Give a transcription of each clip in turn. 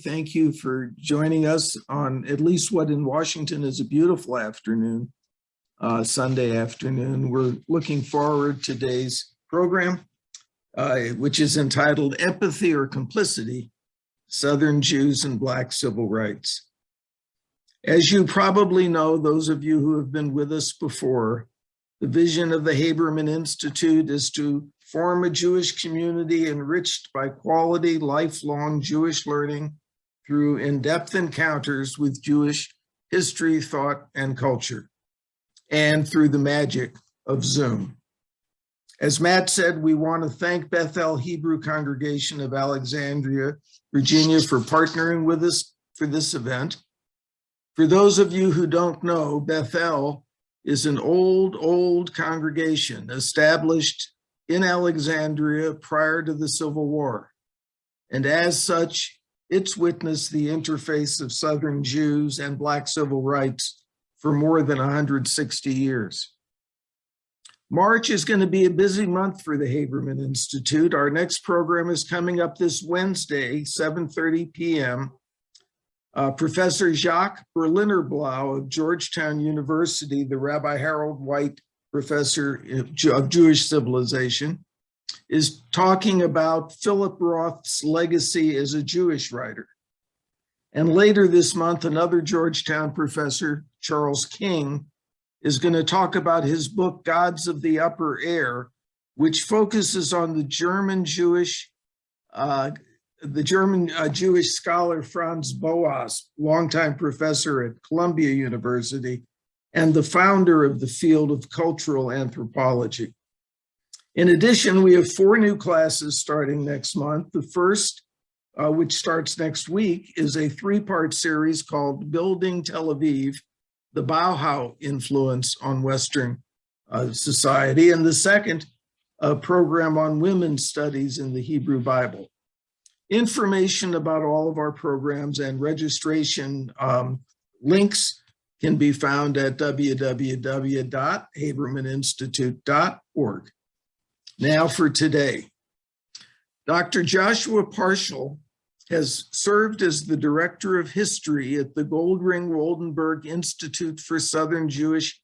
Thank you for joining us on at least what in Washington is a beautiful afternoon, Sunday afternoon. We're looking forward to today's program, which is entitled Empathy or Complicity, Southern Jews and Black Civil Rights. As you probably know, those of you who have been with us before, the vision of the Haberman Institute is to form a Jewish community enriched by quality, lifelong Jewish learning through in-depth encounters with Jewish history, thought, and culture, and through the magic of Zoom. As Matt said, we want to thank Bethel Hebrew Congregation of Alexandria, Virginia, for partnering with us for this event. For those of you who don't know, Bethel is an old congregation established in Alexandria prior to the Civil War. And as such, it's witnessed the interface of Southern Jews and Black civil rights for more than 160 years. March is going to be a busy month for the Haberman Institute. Our next program is coming up this Wednesday, 7:30 p.m. Professor Jacques Berliner-Blau of Georgetown University, the Rabbi Harold White Professor of Jewish Civilization, is talking about Philip Roth's legacy as a Jewish writer. And later this month, another Georgetown professor, Charles King, is going to talk about his book, Gods of the Upper Air, which focuses on the German Jewish scholar Franz Boas, longtime professor at Columbia University, and the founder of the field of cultural anthropology. In addition, we have 4 new classes starting next month. The first, which starts next week, is a 3-part series called Building Tel Aviv, the Bauhaus Influence on Western Society, and the second, a program on women's studies in the Hebrew Bible. Information about all of our programs and registration links can be found at www.habermaninstitute.org. Now for today. Dr. Joshua Partial has served as the Director of History at the Goldring Woldenberg Institute for Southern Jewish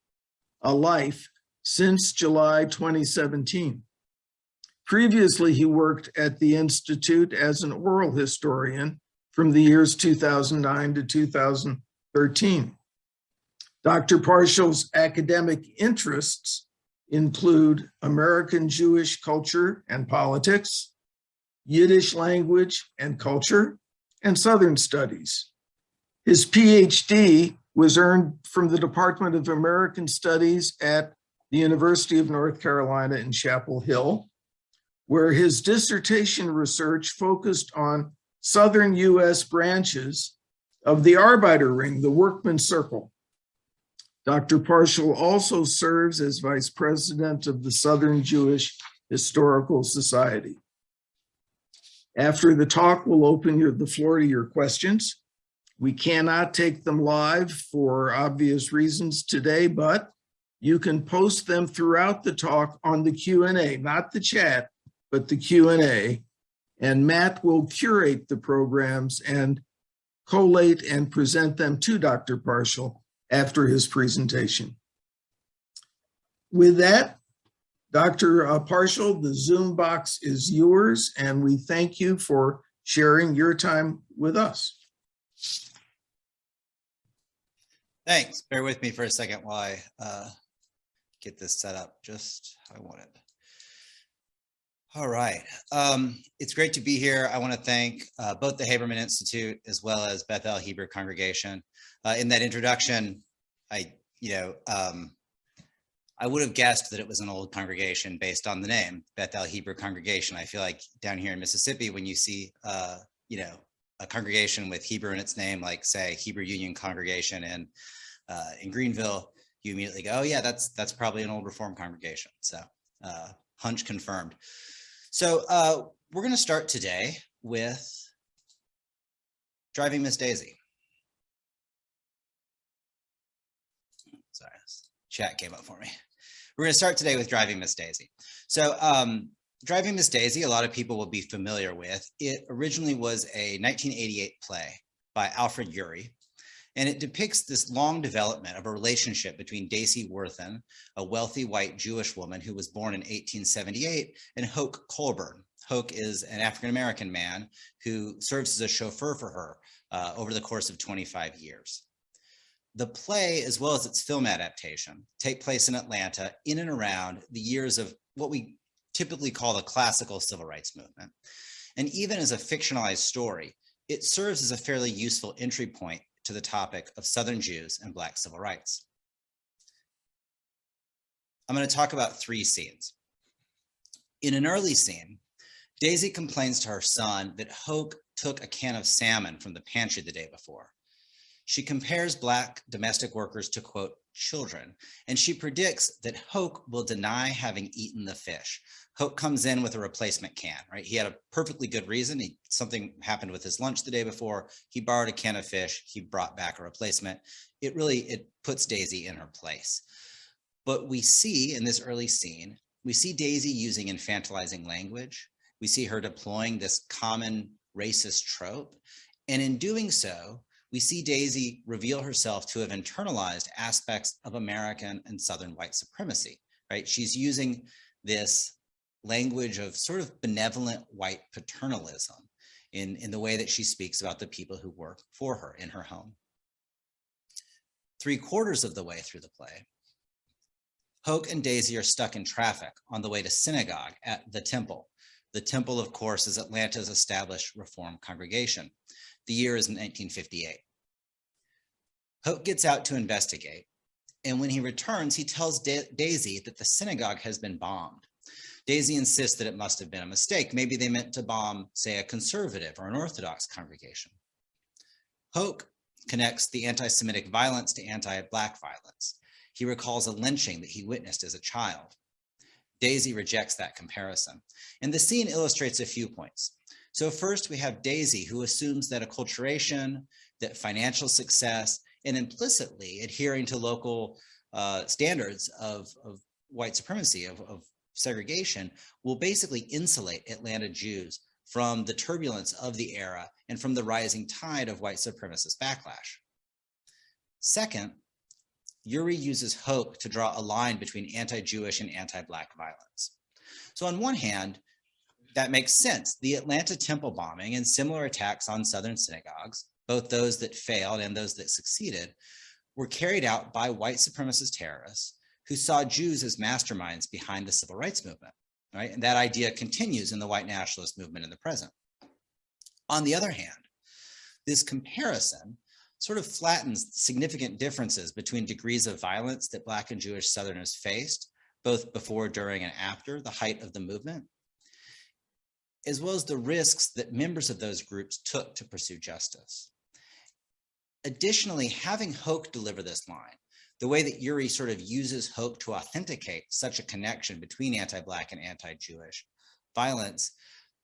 Life since July 2017. Previously, he worked at the Institute as an oral historian from the years 2009 to 2013. Dr. Partial's academic interests include American Jewish culture and politics, Yiddish language and culture, and Southern studies. His PhD was earned from the Department of American Studies at the University of North Carolina in Chapel Hill, where his dissertation research focused on Southern US branches of the Arbeiter Ring, the Workman's Circle. Dr. Partial also serves as Vice President of the Southern Jewish Historical Society. After the talk, we'll open the floor to your questions. We cannot take them live for obvious reasons today, but you can post them throughout the talk on the Q&A, not the chat, but the Q&A, and Matt will curate the programs and collate and present them to Dr. Partial after his presentation. With that, Dr. Partial, the Zoom box is yours, and we thank you for sharing your time with us. Thanks. Bear with me for a second while I get this set up just how I want it. All right. It's great to be here. I want to thank both the Haberman Institute as well as Bethel Hebrew Congregation. In that introduction, I would have guessed that it was an old congregation based on the name, Bethel Hebrew Congregation. I feel like down here in Mississippi, when you see, a congregation with Hebrew in its name, like say Hebrew Union Congregation in Greenville, you immediately go, oh yeah, that's probably an old Reformed congregation. So hunch confirmed. So we're going to start today with Driving Miss Daisy. Sorry, chat came up for me. We're going to start today with Driving Miss Daisy. So Driving Miss Daisy, a lot of people will be familiar with. It originally was a 1988 play by Alfred Urey, and it depicts this long development of a relationship between Daisy Worthen, a wealthy white Jewish woman who was born in 1878, and Hoke Colburn. Hoke is an African-American man who serves as a chauffeur for her over the course of 25 years. The play, as well as its film adaptation, take place in Atlanta in and around the years of what we typically call the classical civil rights movement. And even as a fictionalized story, it serves as a fairly useful entry point to the topic of Southern Jews and Black civil rights. I'm going to talk about 3 scenes. In an early scene, Daisy complains to her son that Hoke took a can of salmon from the pantry the day before. She compares Black domestic workers to, quote, children, and she predicts that Hoke will deny having eaten the fish. Hoke comes in with a replacement can, right? He had a perfectly good reason. Something happened with his lunch the day before. He borrowed a can of fish. He brought back a replacement. It puts Daisy in her place. But we see in this early scene, we see Daisy using infantilizing language. We see her deploying this common racist trope. And in doing so, we see Daisy reveal herself to have internalized aspects of American and Southern white supremacy, right? She's using this language of sort of benevolent white paternalism in the way that she speaks about the people who work for her in her home. 3/4 of the way through the play, Hoke and Daisy are stuck in traffic on the way to synagogue at the Temple. The Temple, of course, is Atlanta's established Reform congregation. The year is 1958. Hoke gets out to investigate, and when he returns, he tells Daisy that the synagogue has been bombed. Daisy insists that it must have been a mistake. Maybe they meant to bomb, say, a conservative or an Orthodox congregation. Hoke connects the anti-Semitic violence to anti-Black violence. He recalls a lynching that he witnessed as a child. Daisy rejects that comparison. And the scene illustrates a few points. So first, we have Daisy, who assumes that acculturation, that financial success, and implicitly adhering to local standards of white supremacy, of segregation, will basically insulate Atlanta Jews from the turbulence of the era and from the rising tide of white supremacist backlash. Second, Urey uses Hoke to draw a line between anti-Jewish and anti-Black violence. So on one hand, that makes sense. The Atlanta Temple bombing and similar attacks on Southern synagogues, both those that failed and those that succeeded, were carried out by white supremacist terrorists who saw Jews as masterminds behind the civil rights movement, right? And that idea continues in the white nationalist movement in the present. On the other hand, this comparison sort of flattens significant differences between degrees of violence that Black and Jewish Southerners faced, both before, during, and after the height of the movement, as well as the risks that members of those groups took to pursue justice. Additionally, having Hoke deliver this line, the way that Urey sort of uses Hoke to authenticate such a connection between anti-Black and anti-Jewish violence,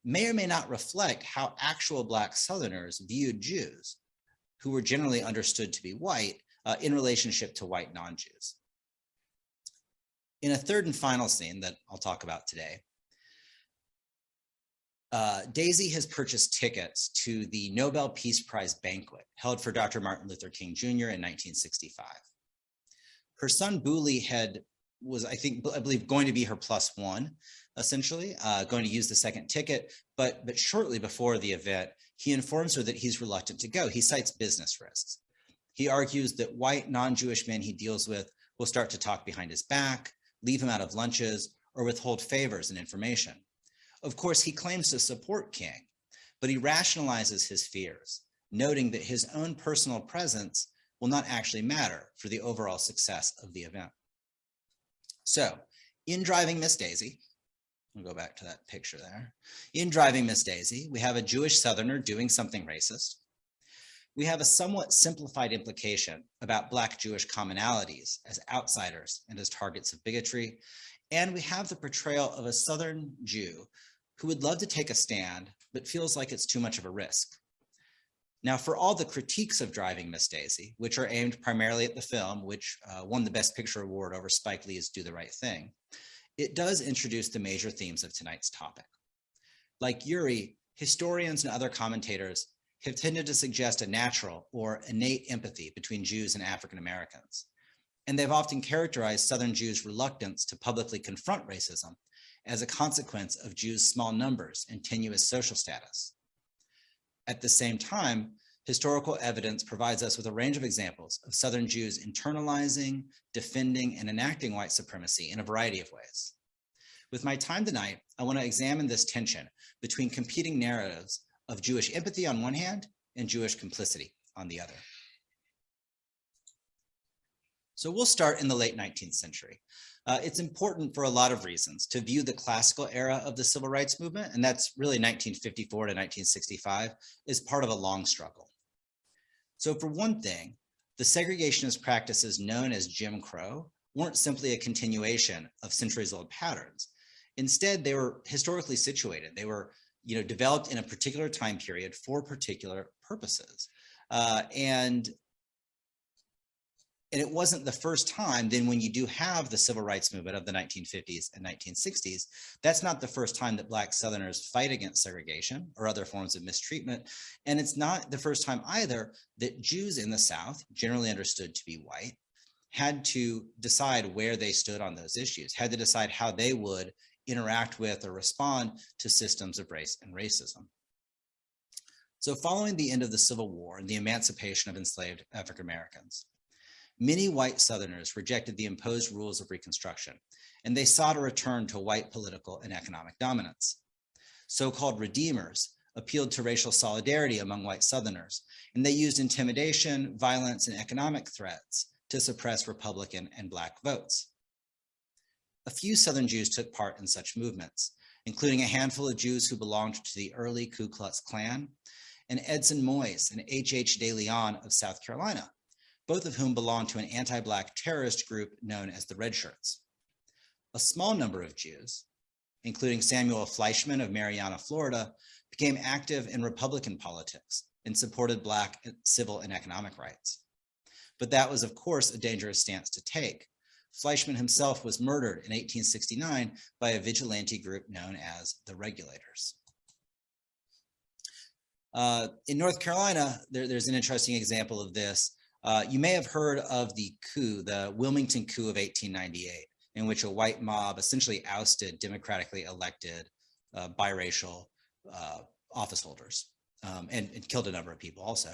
may or may not reflect how actual Black Southerners viewed Jews, who were generally understood to be white, in relationship to white non-Jews. In a third and final scene that I'll talk about today, Daisy has purchased tickets to the Nobel Peace Prize banquet held for Dr. Martin Luther King Jr. in 1965. Her son Booley was, I believe, going to be her +1, essentially, going to use the second ticket, but shortly before the event, he informs her that he's reluctant to go. He cites business risks. He argues that white non-Jewish men he deals with will start to talk behind his back, leave him out of lunches, or withhold favors and information. Of course, he claims to support King, but he rationalizes his fears, noting that his own personal presence will not actually matter for the overall success of the event. So, in Driving Miss Daisy, I'll go back to that picture there. In Driving Miss Daisy, we have a Jewish Southerner doing something racist. We have a somewhat simplified implication about Black Jewish commonalities as outsiders and as targets of bigotry. And we have the portrayal of a Southern Jew who would love to take a stand, but feels like it's too much of a risk. Now, for all the critiques of Driving Miss Daisy, which are aimed primarily at the film, which won the Best Picture award over Spike Lee's Do the Right Thing, it does introduce the major themes of tonight's topic. Like Urey, historians and other commentators have tended to suggest a natural or innate empathy between Jews and African Americans. And they've often characterized Southern Jews' reluctance to publicly confront racism as a consequence of Jews' small numbers and tenuous social status. At the same time, historical evidence provides us with a range of examples of Southern Jews internalizing, defending, and enacting white supremacy in a variety of ways. With my time tonight, I want to examine this tension between competing narratives of Jewish empathy on one hand and Jewish complicity on the other. So we'll start in the late 19th century. It's important for a lot of reasons to view the classical era of the civil rights movement, and that's really 1954 to 1965, as part of a long struggle. So for one thing, the segregationist practices known as Jim Crow weren't simply a continuation of centuries-old patterns. Instead, they were historically situated. They were, developed in a particular time period for particular purposes. And it wasn't the first time, then when you do have the civil rights movement of the 1950s and 1960s, that's not the first time that Black Southerners fight against segregation or other forms of mistreatment. And it's not the first time either that Jews in the South, generally understood to be white, had to decide where they stood on those issues, had to decide how they would interact with or respond to systems of race and racism. So following the end of the Civil War and the emancipation of enslaved African Americans, many white Southerners rejected the imposed rules of Reconstruction, and they sought a return to white political and economic dominance. So-called redeemers appealed to racial solidarity among white Southerners, and they used intimidation, violence, and economic threats to suppress Republican and Black votes. A few Southern Jews took part in such movements, including a handful of Jews who belonged to the early Ku Klux Klan, and Edson Moyes and H.H. De Leon of South Carolina, both of whom belonged to an anti-Black terrorist group known as the Red Shirts. A small number of Jews, including Samuel Fleischman of Marianna, Florida, became active in Republican politics and supported Black civil and economic rights. But that was, of course, a dangerous stance to take. Fleischman himself was murdered in 1869 by a vigilante group known as the Regulators. In North Carolina, there's an interesting example of this. You may have heard of the coup, the Wilmington coup of 1898, in which a white mob essentially ousted democratically elected biracial office holders and killed a number of people also.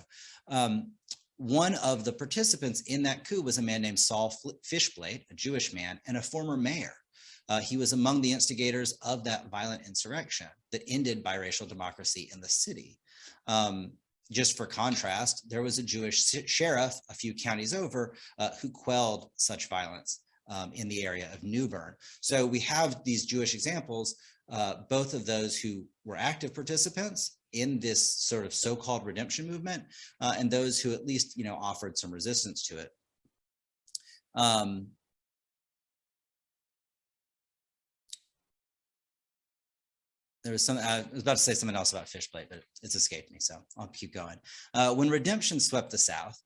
One of the participants in that coup was a man named Saul Fishblade, a Jewish man, and a former mayor. He was among the instigators of that violent insurrection that ended biracial democracy in the city. Just for contrast, there was a Jewish sheriff a few counties over who quelled such violence in the area of New Bern. So we have these Jewish examples, both of those who were active participants in this sort of so-called redemption movement, and those who at least, offered some resistance to it. There was I was about to say something else about Fishblade, but it's escaped me, so I'll keep going. When redemption swept the South,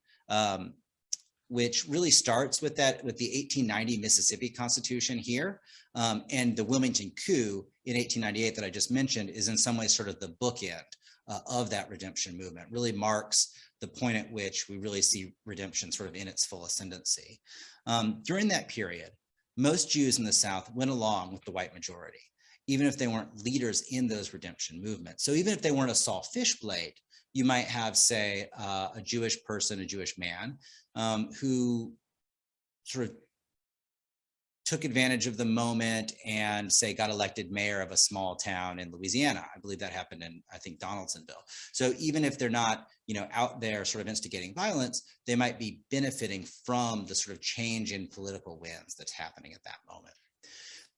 which really starts with the 1890 Mississippi Constitution here, and the Wilmington coup in 1898 that I just mentioned is in some ways sort of the bookend of that redemption movement, really marks the point at which we really see redemption sort of in its full ascendancy. During that period, most Jews in the South went along with the white majority, even if they weren't leaders in those redemption movements. So even if they weren't a Saul Fishblade, you might have, say, a Jewish person, a Jewish man, who sort of took advantage of the moment and, say, got elected mayor of a small town in Louisiana. I believe that happened in, I think, Donaldsonville. So even if they're not, out there sort of instigating violence, they might be benefiting from the sort of change in political winds that's happening at that moment.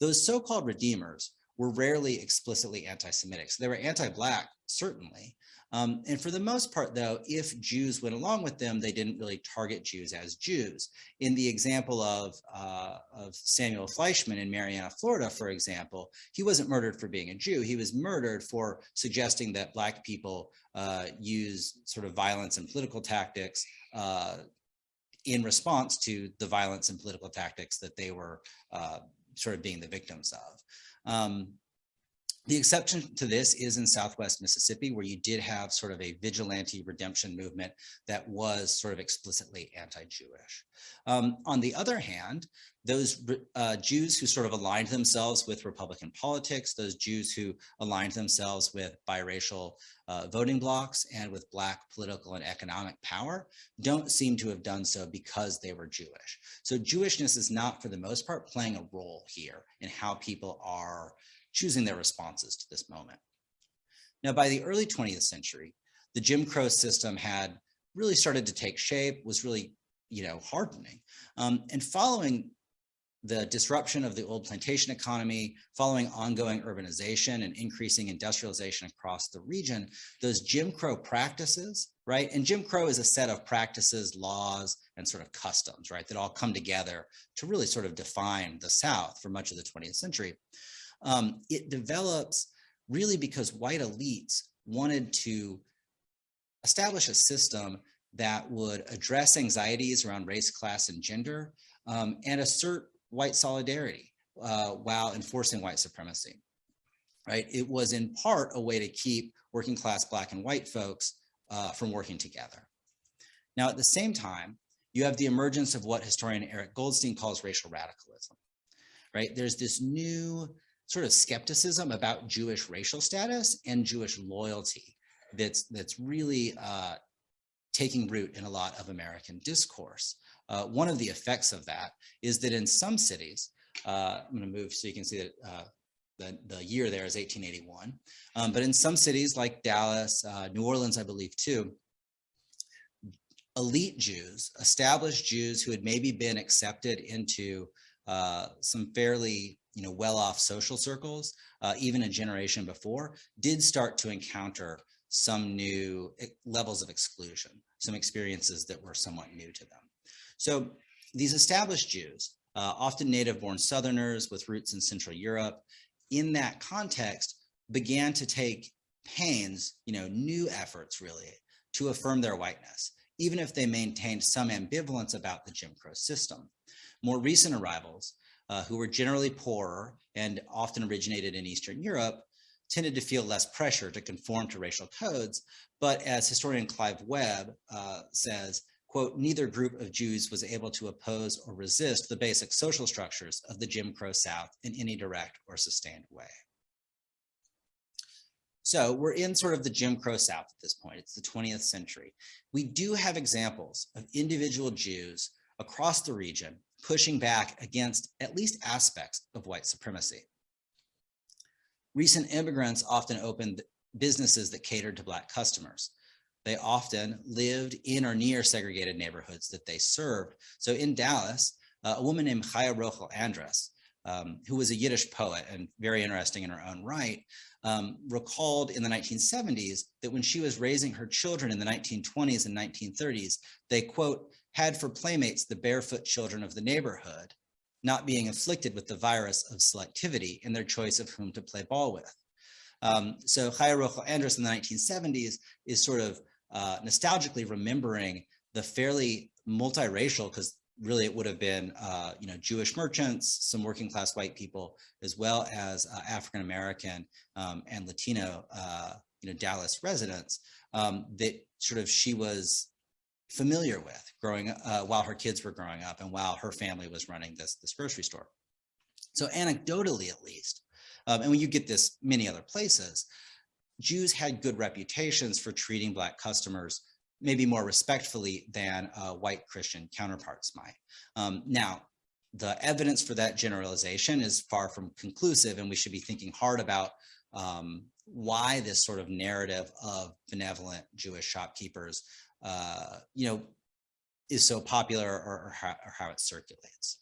Those so-called redeemers were rarely explicitly anti-Semitic. So they were anti-Black, certainly. And for the most part, though, if Jews went along with them, they didn't really target Jews as Jews. In the example of Samuel Fleischman in Marianna, Florida, for example, he wasn't murdered for being a Jew. He was murdered for suggesting that Black people use sort of violence and political tactics in response to the violence and political tactics that they were sort of being the victims of. The exception to this is in Southwest Mississippi, where you did have sort of a vigilante redemption movement that was sort of explicitly anti-Jewish. On the other hand, those Jews who sort of aligned themselves with Republican politics, those Jews who aligned themselves with biracial voting blocs and with Black political and economic power, don't seem to have done so because they were Jewish. So Jewishness is not, for the most part, playing a role here in how people are choosing their responses to this moment. Now, by the early 20th century, the Jim Crow system had really started to take shape, was really, hardening. And following the disruption of the old plantation economy, following ongoing urbanization and increasing industrialization across the region, those Jim Crow practices, right? And Jim Crow is a set of practices, laws, and sort of customs, right, that all come together to really sort of define the South for much of the 20th century. It develops really because white elites wanted to establish a system that would address anxieties around race, class, and gender, and assert white solidarity while enforcing white supremacy, right? It was in part a way to keep working class Black and white folks from working together. Now, at the same time, you have the emergence of what historian Eric Goldstein calls racial radicalism, right? There's this new sort of skepticism about Jewish racial status and Jewish loyalty that's really taking root in a lot of American discourse. One of the effects of that is that in some cities, I'm going to move so you can see that the year there is 1881, but in some cities like Dallas, New Orleans, I believe too, elite Jews, established Jews who had maybe been accepted into some fairly well-off social circles, even a generation before, did start to encounter some new levels of exclusion, some experiences that were somewhat new to them. So these established Jews, often native-born Southerners with roots in Central Europe, in that context, began to take pains, new efforts really, to affirm their whiteness, even if they maintained some ambivalence about the Jim Crow system. More recent arrivals, who were generally poorer and often originated in Eastern Europe, tended to feel less pressure to conform to racial codes. But as historian Clive Webb says, quote, neither group of Jews was able to oppose or resist the basic social structures of the Jim Crow South in any direct or sustained way. So we're in sort of the Jim Crow South at this point. It's the 20th century. We do have examples of individual Jews across the region pushing back against at least aspects of white supremacy. Recent immigrants often opened businesses that catered to Black customers. They often lived in or near segregated neighborhoods that they served. So in Dallas, a woman named Chaya Rochel Andress, who was a Yiddish poet and very interesting in her own right, recalled in the 1970s that when she was raising her children in the 1920s and 1930s, they, quote, had for playmates the barefoot children of the neighborhood, not being afflicted with the virus of selectivity in their choice of whom to play ball with. So Chaya Rochel Andress in the 1970s is sort of nostalgically remembering the fairly multiracial, because really it would have been Jewish merchants, some working class white people, as well as African American and Latino Dallas residents that sort of she was familiar with growing while her kids were growing up and while her family was running this grocery store. So anecdotally, at least, and when you get this many other places, Jews had good reputations for treating Black customers maybe more respectfully than white Christian counterparts might. Now, the evidence for that generalization is far from conclusive, and we should be thinking hard about why this sort of narrative of benevolent Jewish shopkeepers is so popular or how it circulates.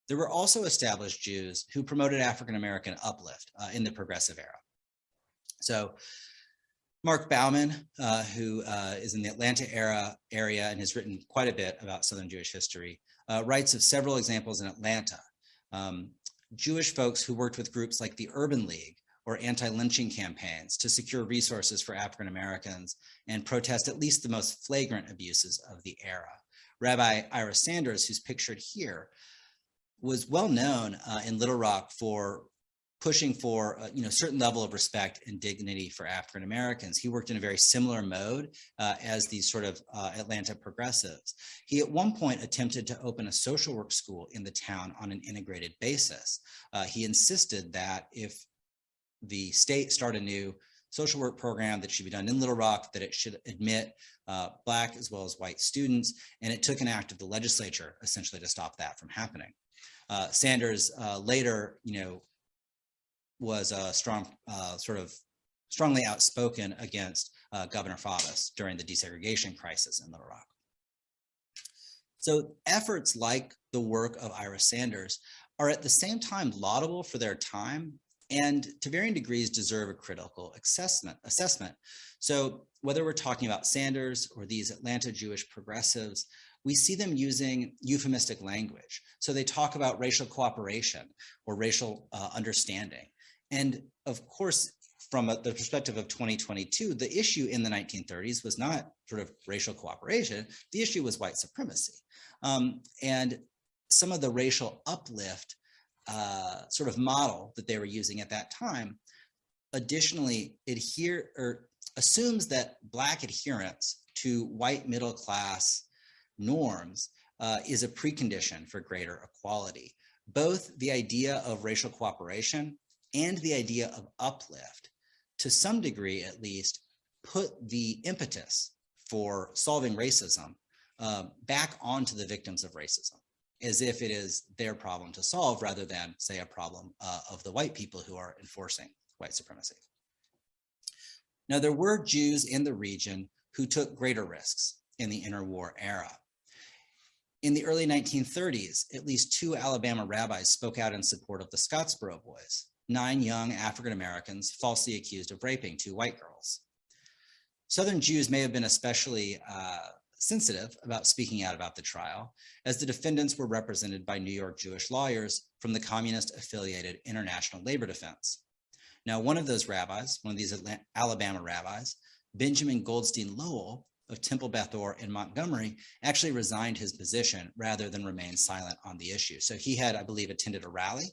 There were also established Jews who promoted African-American uplift in the progressive era. So Mark Bauman, who is in the Atlanta area and has written quite a bit about Southern Jewish history, writes of several examples in Atlanta. Jewish folks who worked with groups like the Urban League or anti-lynching campaigns to secure resources for African Americans and protest at least the most flagrant abuses of the era, Rabbi Ira Sanders, who's pictured here, was well known in Little Rock for pushing for a certain level of respect and dignity for African Americans. He worked in a very similar mode as these sort of Atlanta progressives. He at one point attempted to open a social work school in the town on an integrated basis. He insisted that if the state start a new social work program that should be done in Little Rock, that it should admit Black as well as white students. And it took an act of the legislature essentially to stop that from happening. Sanders later, was a strongly outspoken against Governor Faubus during the desegregation crisis in Little Rock. So efforts like the work of Ira Sanders are at the same time laudable for their time and to varying degrees deserve a critical assessment. So whether we're talking about Sanders or these Atlanta Jewish progressives, we see them using euphemistic language. So they talk about racial cooperation or racial understanding. And of course, from the perspective of 2022, the issue in the 1930s was not sort of racial cooperation. The issue was white supremacy. And some of the racial uplift sort of model that they were using at that time additionally assumes that Black adherence to white middle class norms is a precondition for greater equality. Both the idea of racial cooperation and the idea of uplift, to some degree at least, put the impetus for solving racism back onto the victims of racism, as if it is their problem to solve rather than, say, a problem of the white people who are enforcing white supremacy. Now, there were Jews in the region who took greater risks in the interwar era. In the early 1930s, at least 2 Alabama rabbis spoke out in support of the Scottsboro Boys, 9 young African Americans falsely accused of raping 2 white girls. Southern Jews may have been especially sensitive about speaking out about the trial, as the defendants were represented by New York Jewish lawyers from the communist-affiliated International Labor Defense. Now, one of those rabbis, one of these Alabama rabbis, Benjamin Goldstein Lowell of Temple Beth Or in Montgomery, actually resigned his position rather than remain silent on the issue. So he had, I believe, attended a rally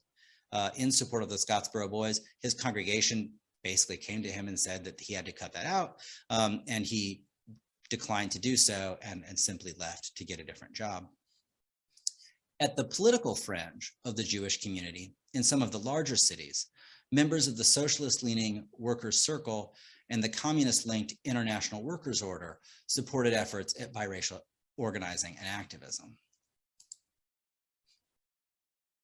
in support of the Scottsboro Boys. His congregation basically came to him and said that he had to cut that out, and he declined to do so and simply left to get a different job. At the political fringe of the Jewish community, in some of the larger cities, members of the socialist-leaning Workers' Circle and the communist-linked International Workers' Order supported efforts at biracial organizing and activism.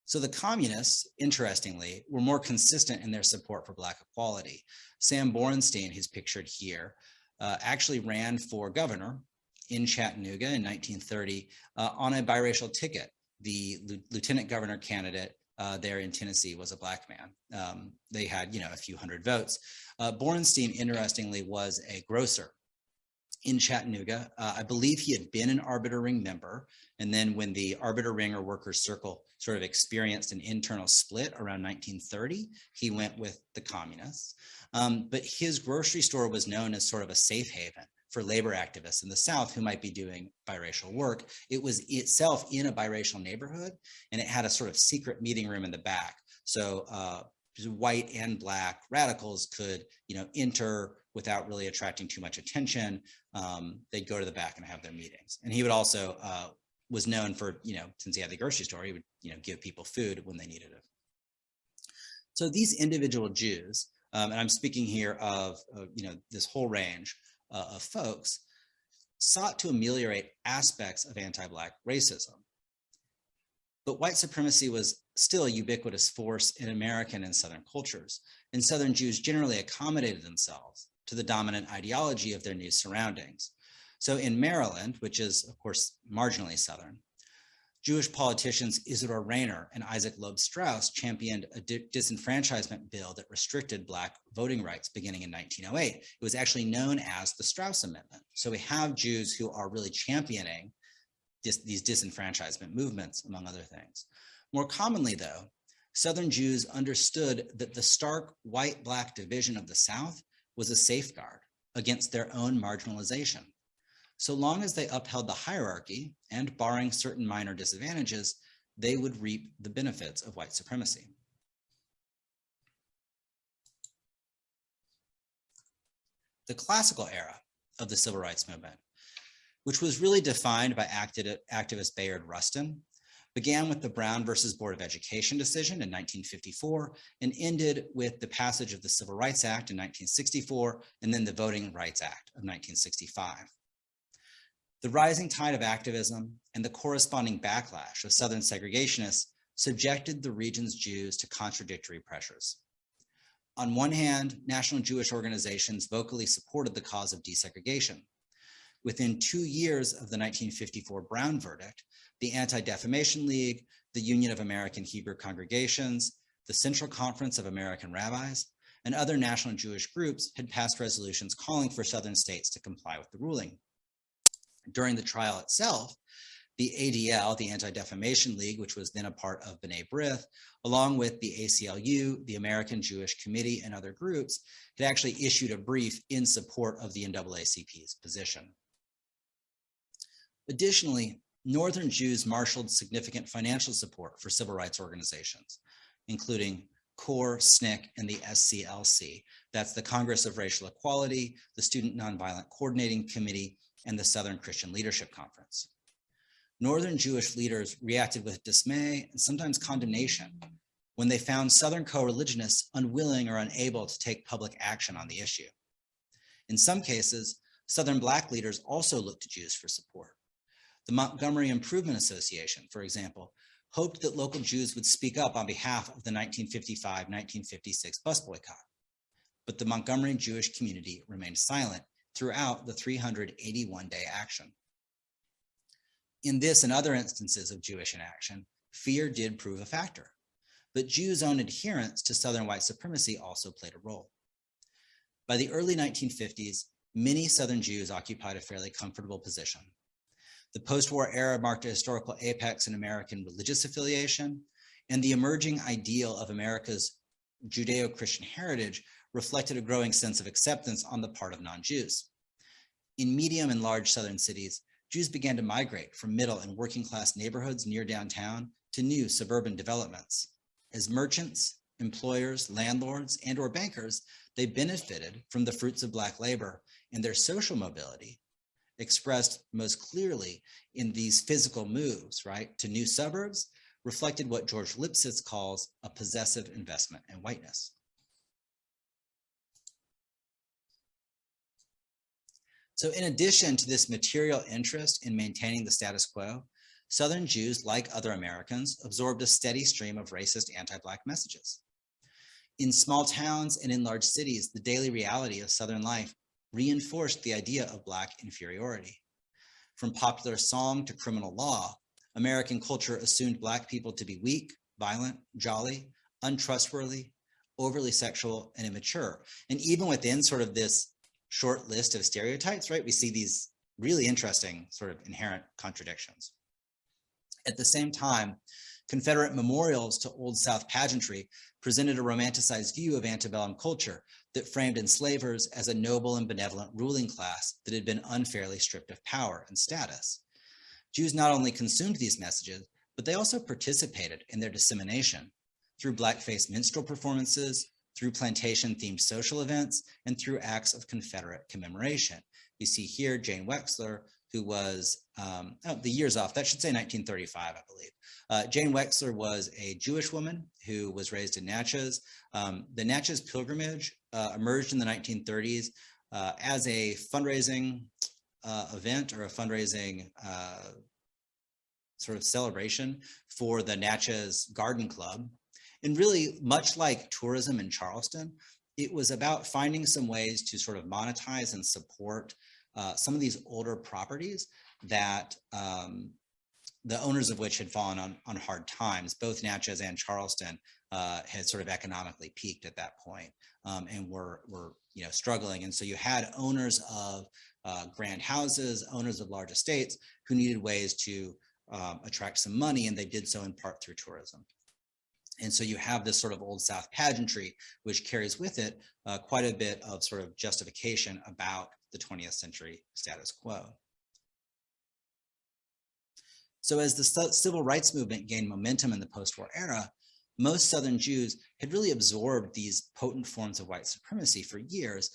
So the communists, interestingly, were more consistent in their support for Black equality. Sam Borenstein, who's pictured here, actually ran for governor in Chattanooga in 1930 on a biracial ticket. The lieutenant governor candidate there in Tennessee was a Black man. They had, a few hundred votes. Borenstein, interestingly, was a grocer in Chattanooga. I believe he had been an Arbiter Ring member. And then when the Arbiter Ring or Workers' Circle sort of experienced an internal split around 1930, he went with the communists. But his grocery store was known as sort of a safe haven for labor activists in the South who might be doing biracial work. It was itself in a biracial neighborhood, and it had a sort of secret meeting room in the back. So white and Black radicals could, enter without really attracting too much attention. They'd go to the back and have their meetings. And he would also was known for, since he had the grocery store, he would, give people food when they needed it. So these individual Jews, and I'm speaking here of, this whole range of folks, sought to ameliorate aspects of anti-Black racism. But white supremacy was still a ubiquitous force in American and Southern cultures, and Southern Jews generally accommodated themselves to the dominant ideology of their new surroundings. So in Maryland, which is, of course, marginally Southern, Jewish politicians Isidore Rayner and Isaac Loeb Strauss championed a disenfranchisement bill that restricted Black voting rights beginning in 1908. It was actually known as the Strauss Amendment. So we have Jews who are really championing these disenfranchisement movements, among other things. More commonly, though, Southern Jews understood that the stark white-Black division of the South was a safeguard against their own marginalization. So long as they upheld the hierarchy and, barring certain minor disadvantages, they would reap the benefits of white supremacy. The classical era of the civil rights movement, which was really defined by activist Bayard Rustin, began with the Brown versus Board of Education decision in 1954 and ended with the passage of the Civil Rights Act in 1964 and then the Voting Rights Act of 1965. The rising tide of activism and the corresponding backlash of Southern segregationists subjected the region's Jews to contradictory pressures. On one hand, national Jewish organizations vocally supported the cause of desegregation. Within 2 years of the 1954 Brown verdict, the Anti-Defamation League, the Union of American Hebrew Congregations, the Central Conference of American Rabbis, and other national Jewish groups had passed resolutions calling for Southern states to comply with the ruling. During the trial itself, the ADL, the Anti-Defamation League, which was then a part of B'nai B'rith, along with the ACLU, the American Jewish Committee, and other groups, had actually issued a brief in support of the NAACP's position. Additionally, Northern Jews marshaled significant financial support for civil rights organizations, including CORE, SNCC, and the SCLC. That's the Congress of Racial Equality, the Student Nonviolent Coordinating Committee, and the Southern Christian Leadership Conference. Northern Jewish leaders reacted with dismay and sometimes condemnation when they found Southern co-religionists unwilling or unable to take public action on the issue. In some cases, Southern Black leaders also looked to Jews for support. The Montgomery Improvement Association, for example, hoped that local Jews would speak up on behalf of the 1955-1956 bus boycott. But the Montgomery Jewish community remained silent throughout the 381-day action. In this and other instances of Jewish inaction, fear did prove a factor, but Jews' own adherence to Southern white supremacy also played a role. By the early 1950s, many Southern Jews occupied a fairly comfortable position. The post-war era marked a historical apex in American religious affiliation, and the emerging ideal of America's Judeo-Christian heritage reflected a growing sense of acceptance on the part of non-Jews. In medium and large Southern cities, Jews began to migrate from middle and working class neighborhoods near downtown to new suburban developments. As merchants, employers, landlords, and/or bankers, they benefited from the fruits of Black labor, and their social mobility, expressed most clearly in these physical moves, right, to new suburbs, reflected what George Lipsitz calls a possessive investment in whiteness. So in addition to this material interest in maintaining the status quo, Southern Jews, like other Americans, absorbed a steady stream of racist anti-Black messages. In small towns and in large cities, the daily reality of Southern life reinforced the idea of Black inferiority. From popular song to criminal law, American culture assumed Black people to be weak, violent, jolly, untrustworthy, overly sexual, and immature. And even within sort of this short list of stereotypes, right, we see these really interesting sort of inherent contradictions. At the same time, Confederate memorials to Old South pageantry presented a romanticized view of antebellum culture that framed enslavers as a noble and benevolent ruling class that had been unfairly stripped of power and status. Jews not only consumed these messages, but they also participated in their dissemination through blackface minstrel performances, through plantation-themed social events, and through acts of Confederate commemoration. You see here Jane Wexler, who was, the year's off, that should say 1935, I believe. Jane Wexler was a Jewish woman who was raised in Natchez. The Natchez pilgrimage emerged in the 1930s as a fundraising event or a fundraising sort of celebration for the Natchez Garden Club. And really, much like tourism in Charleston, it was about finding some ways to sort of monetize and support some of these older properties that the owners of which had fallen on hard times. Both Natchez and Charleston had sort of economically peaked at that point, and were struggling. And so you had owners of grand houses, owners of large estates who needed ways to attract some money, and they did so in part through tourism. And so you have this sort of Old South pageantry, which carries with it quite a bit of sort of justification about the 20th century status quo. So as the civil rights movement gained momentum in the post-war era, most Southern Jews had really absorbed these potent forms of white supremacy for years,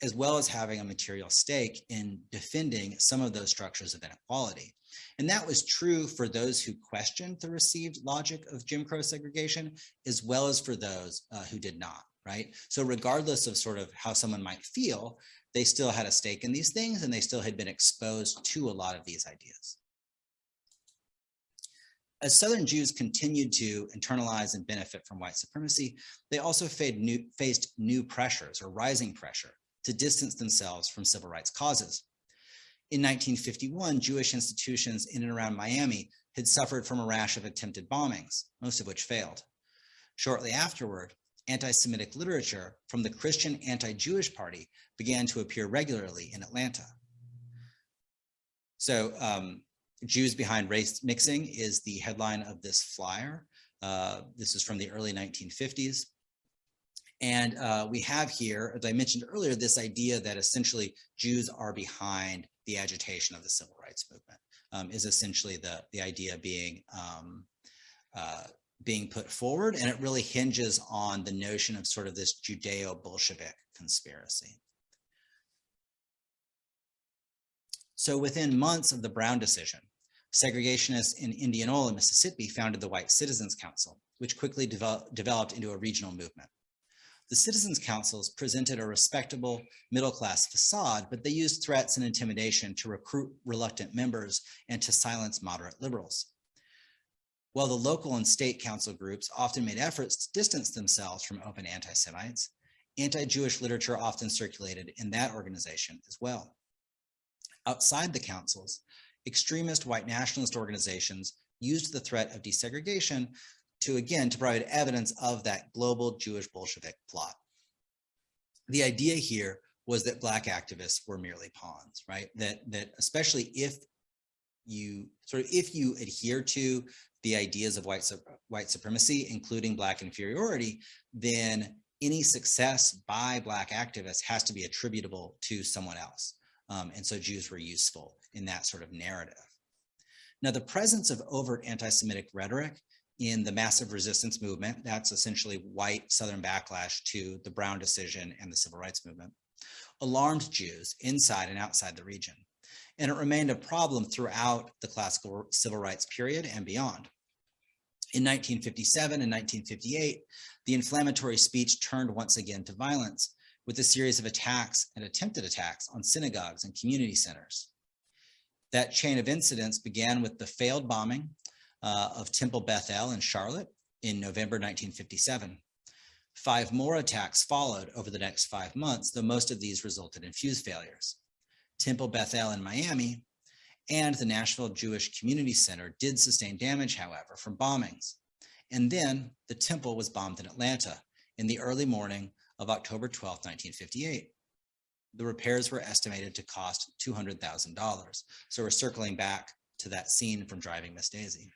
as well as having a material stake in defending some of those structures of inequality. And that was true for those who questioned the received logic of Jim Crow segregation, as well as for those who did not, right? So regardless of sort of how someone might feel, they still had a stake in these things, and they still had been exposed to a lot of these ideas. As Southern Jews continued to internalize and benefit from white supremacy, they also faced new pressures, or rising pressure, to distance themselves from civil rights causes. In 1951, Jewish institutions in and around Miami had suffered from a rash of attempted bombings, most of which failed. Shortly afterward, anti-Semitic literature from the Christian Anti-Jewish Party began to appear regularly in Atlanta. So Jews Behind Race Mixing is the headline of this flyer. This is from the early 1950s. And we have here, as I mentioned earlier, this idea that essentially Jews are behind the agitation of the civil rights movement, is essentially the idea being put forward. And it really hinges on the notion of sort of this Judeo-Bolshevik conspiracy. So within months of the Brown decision, segregationists in Indianola, Mississippi founded the White Citizens Council, which quickly developed into a regional movement. The Citizens Councils presented a respectable middle-class facade, but they used threats and intimidation to recruit reluctant members and to silence moderate liberals. While the local and state council groups often made efforts to distance themselves from open anti-Semites, anti-Jewish literature often circulated in that organization as well. Outside the councils, extremist white nationalist organizations used the threat of desegregation to provide evidence of that global Jewish Bolshevik plot. The idea here was that Black activists were merely pawns, right? That especially if you adhere to the ideas of white supremacy, including Black inferiority, then any success by Black activists has to be attributable to someone else. And so Jews were useful in that sort of narrative. Now, the presence of overt anti-Semitic rhetoric in the massive resistance movement, that's essentially white Southern backlash to the Brown decision and the civil rights movement, alarmed Jews inside and outside the region. And it remained a problem throughout the classical civil rights period and beyond. In 1957 and 1958, the inflammatory speech turned once again to violence with a series of attacks and attempted attacks on synagogues and community centers. That chain of incidents began with the failed bombing of Temple Beth El in Charlotte in November 1957. 5 more attacks followed over the next 5 months, though most of these resulted in fuse failures. Temple Beth El in Miami and the Nashville Jewish Community Center did sustain damage, however, from bombings. And then the temple was bombed in Atlanta in the early morning of October 12, 1958. The repairs were estimated to cost $200,000. So we're circling back to that scene from Driving Miss Daisy.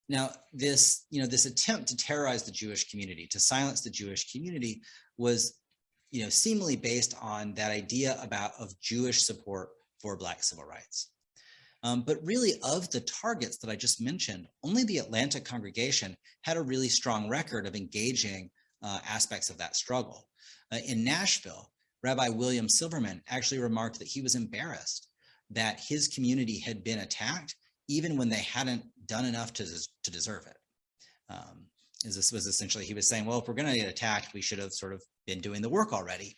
Now, this attempt to terrorize the Jewish community, to silence the Jewish community, was seemingly based on that idea of Jewish support for Black civil rights. But really, of the targets that I just mentioned, only the Atlanta congregation had a really strong record of engaging aspects of that struggle. In Nashville, Rabbi William Silverman actually remarked that he was embarrassed that his community had been attacked even when they hadn't done enough to deserve it. This was essentially, he was saying, well, if we're going to get attacked, we should have sort of been doing the work already.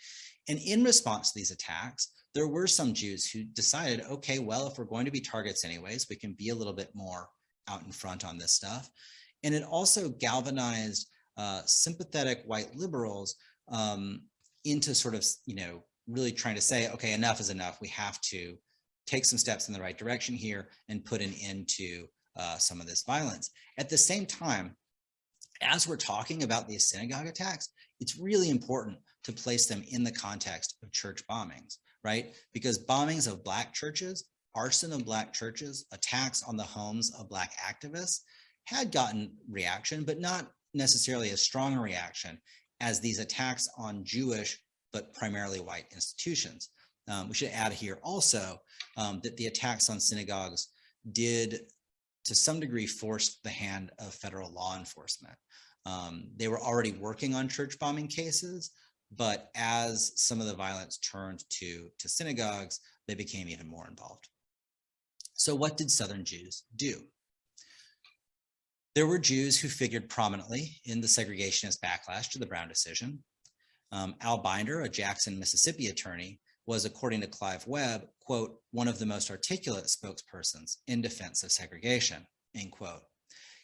And in response to these attacks, there were some Jews who decided, okay, well, if we're going to be targets anyways, we can be a little bit more out in front on this stuff. And it also galvanized sympathetic white liberals into sort of, really trying to say, okay, enough is enough. We have to take some steps in the right direction here and put an end to some of this violence. At the same time, as we're talking about these synagogue attacks, it's really important to place them in the context of church bombings, right? Because bombings of Black churches, arson of Black churches, attacks on the homes of Black activists had gotten reaction, but not necessarily as strong a reaction as these attacks on Jewish, but primarily white institutions. We should add here also that the attacks on synagogues did, to some degree, force the hand of federal law enforcement. They were already working on church bombing cases, but as some of the violence turned to synagogues, they became even more involved. So what did Southern Jews do? There were Jews who figured prominently in the segregationist backlash to the Brown decision. Al Binder, a Jackson, Mississippi attorney, was, according to Clive Webb, quote, one of the most articulate spokespersons in defense of segregation, end quote.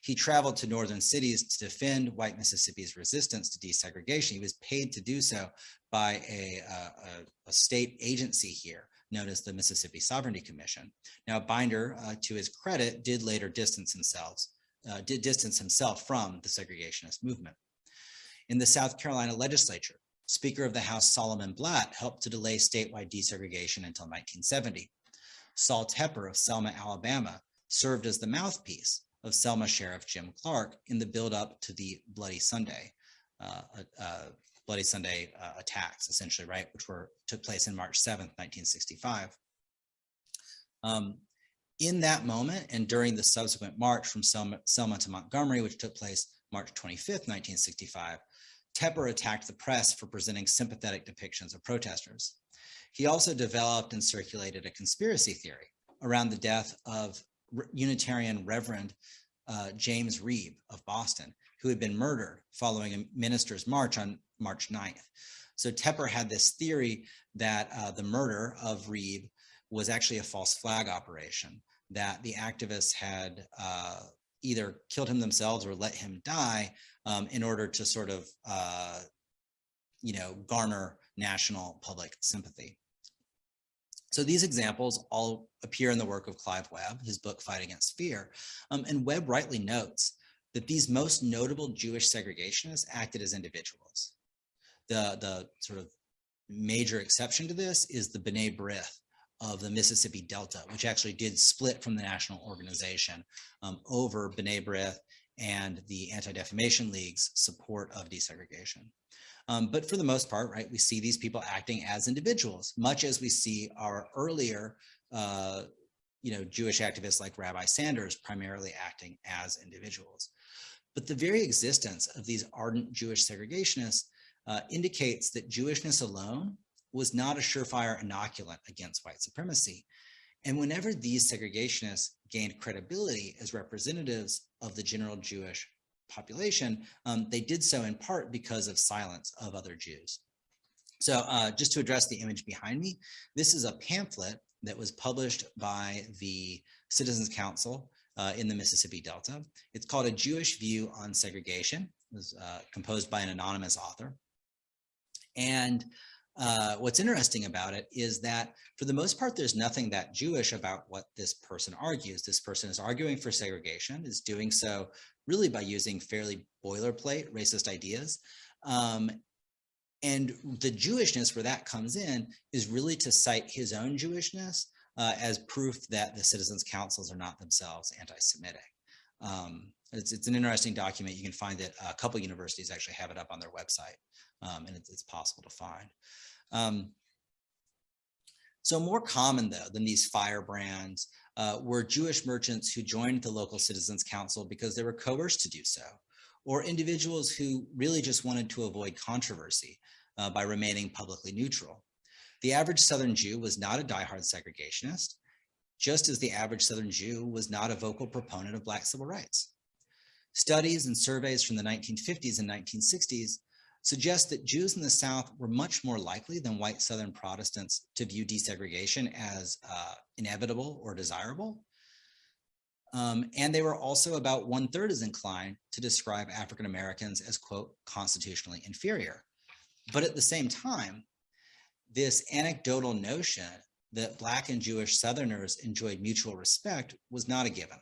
He traveled to northern cities to defend white Mississippi's resistance to desegregation. He was paid to do so by a state agency here known as the Mississippi Sovereignty Commission. Now, Binder, to his credit, did later distance himself from the segregationist movement. In the South Carolina legislature, Speaker of the House Solomon Blatt helped to delay statewide desegregation until 1970. Saul Tepper of Selma, Alabama, served as the mouthpiece of Selma Sheriff Jim Clark in the buildup to the Bloody Sunday attacks, essentially, right, which took place in March 7th, 1965. In that moment and during the subsequent march from Selma to Montgomery, which took place March 25th, 1965, Tepper attacked the press for presenting sympathetic depictions of protesters. He also developed and circulated a conspiracy theory around the death of Unitarian Reverend James Reeb of Boston, who had been murdered following a minister's march on March 9th. So Tepper had this theory that the murder of Reeb was actually a false flag operation, that the activists had either killed him themselves or let him die in order to sort of, garner national public sympathy. So these examples all appear in the work of Clive Webb, his book, Fight Against Fear. And Webb rightly notes that these most notable Jewish segregationists acted as individuals. The sort of major exception to this is the B'nai B'rith of the Mississippi Delta, which actually did split from the national organization over B'nai B'rith and the Anti-Defamation League's support of desegregation. But for the most part, right, we see these people acting as individuals, much as we see our earlier, Jewish activists like Rabbi Sanders primarily acting as individuals. But the very existence of these ardent Jewish segregationists indicates that Jewishness alone was not a surefire inoculant against white supremacy. And whenever these segregationists gained credibility as representatives of the general Jewish population, they did so in part because of silence of other Jews. So just to address the image behind me, this is a pamphlet that was published by the Citizens Council in the Mississippi Delta. It's called A Jewish View on Segregation. It was composed by an anonymous author. And what's interesting about it is that for the most part, there's nothing that Jewish about what this person argues. This person is arguing for segregation, is doing so really by using fairly boilerplate racist ideas. And the Jewishness where that comes in is really to cite his own Jewishness as proof that the Citizens Councils are not themselves anti-Semitic. It's an interesting document. You can find it. A couple universities actually have it up on their website, and it's possible to find. So more common, though, than these firebrands were Jewish merchants who joined the local Citizens Council because they were coerced to do so, or individuals who really just wanted to avoid controversy by remaining publicly neutral. The average Southern Jew was not a diehard segregationist, just as the average Southern Jew was not a vocal proponent of Black civil rights. Studies and surveys from the 1950s and 1960s suggest that Jews in the South were much more likely than white Southern Protestants to view desegregation as inevitable or desirable. And they were also about 1/3 as inclined to describe African Americans as, quote, constitutionally inferior. But at the same time, this anecdotal notion that Black and Jewish Southerners enjoyed mutual respect was not a given.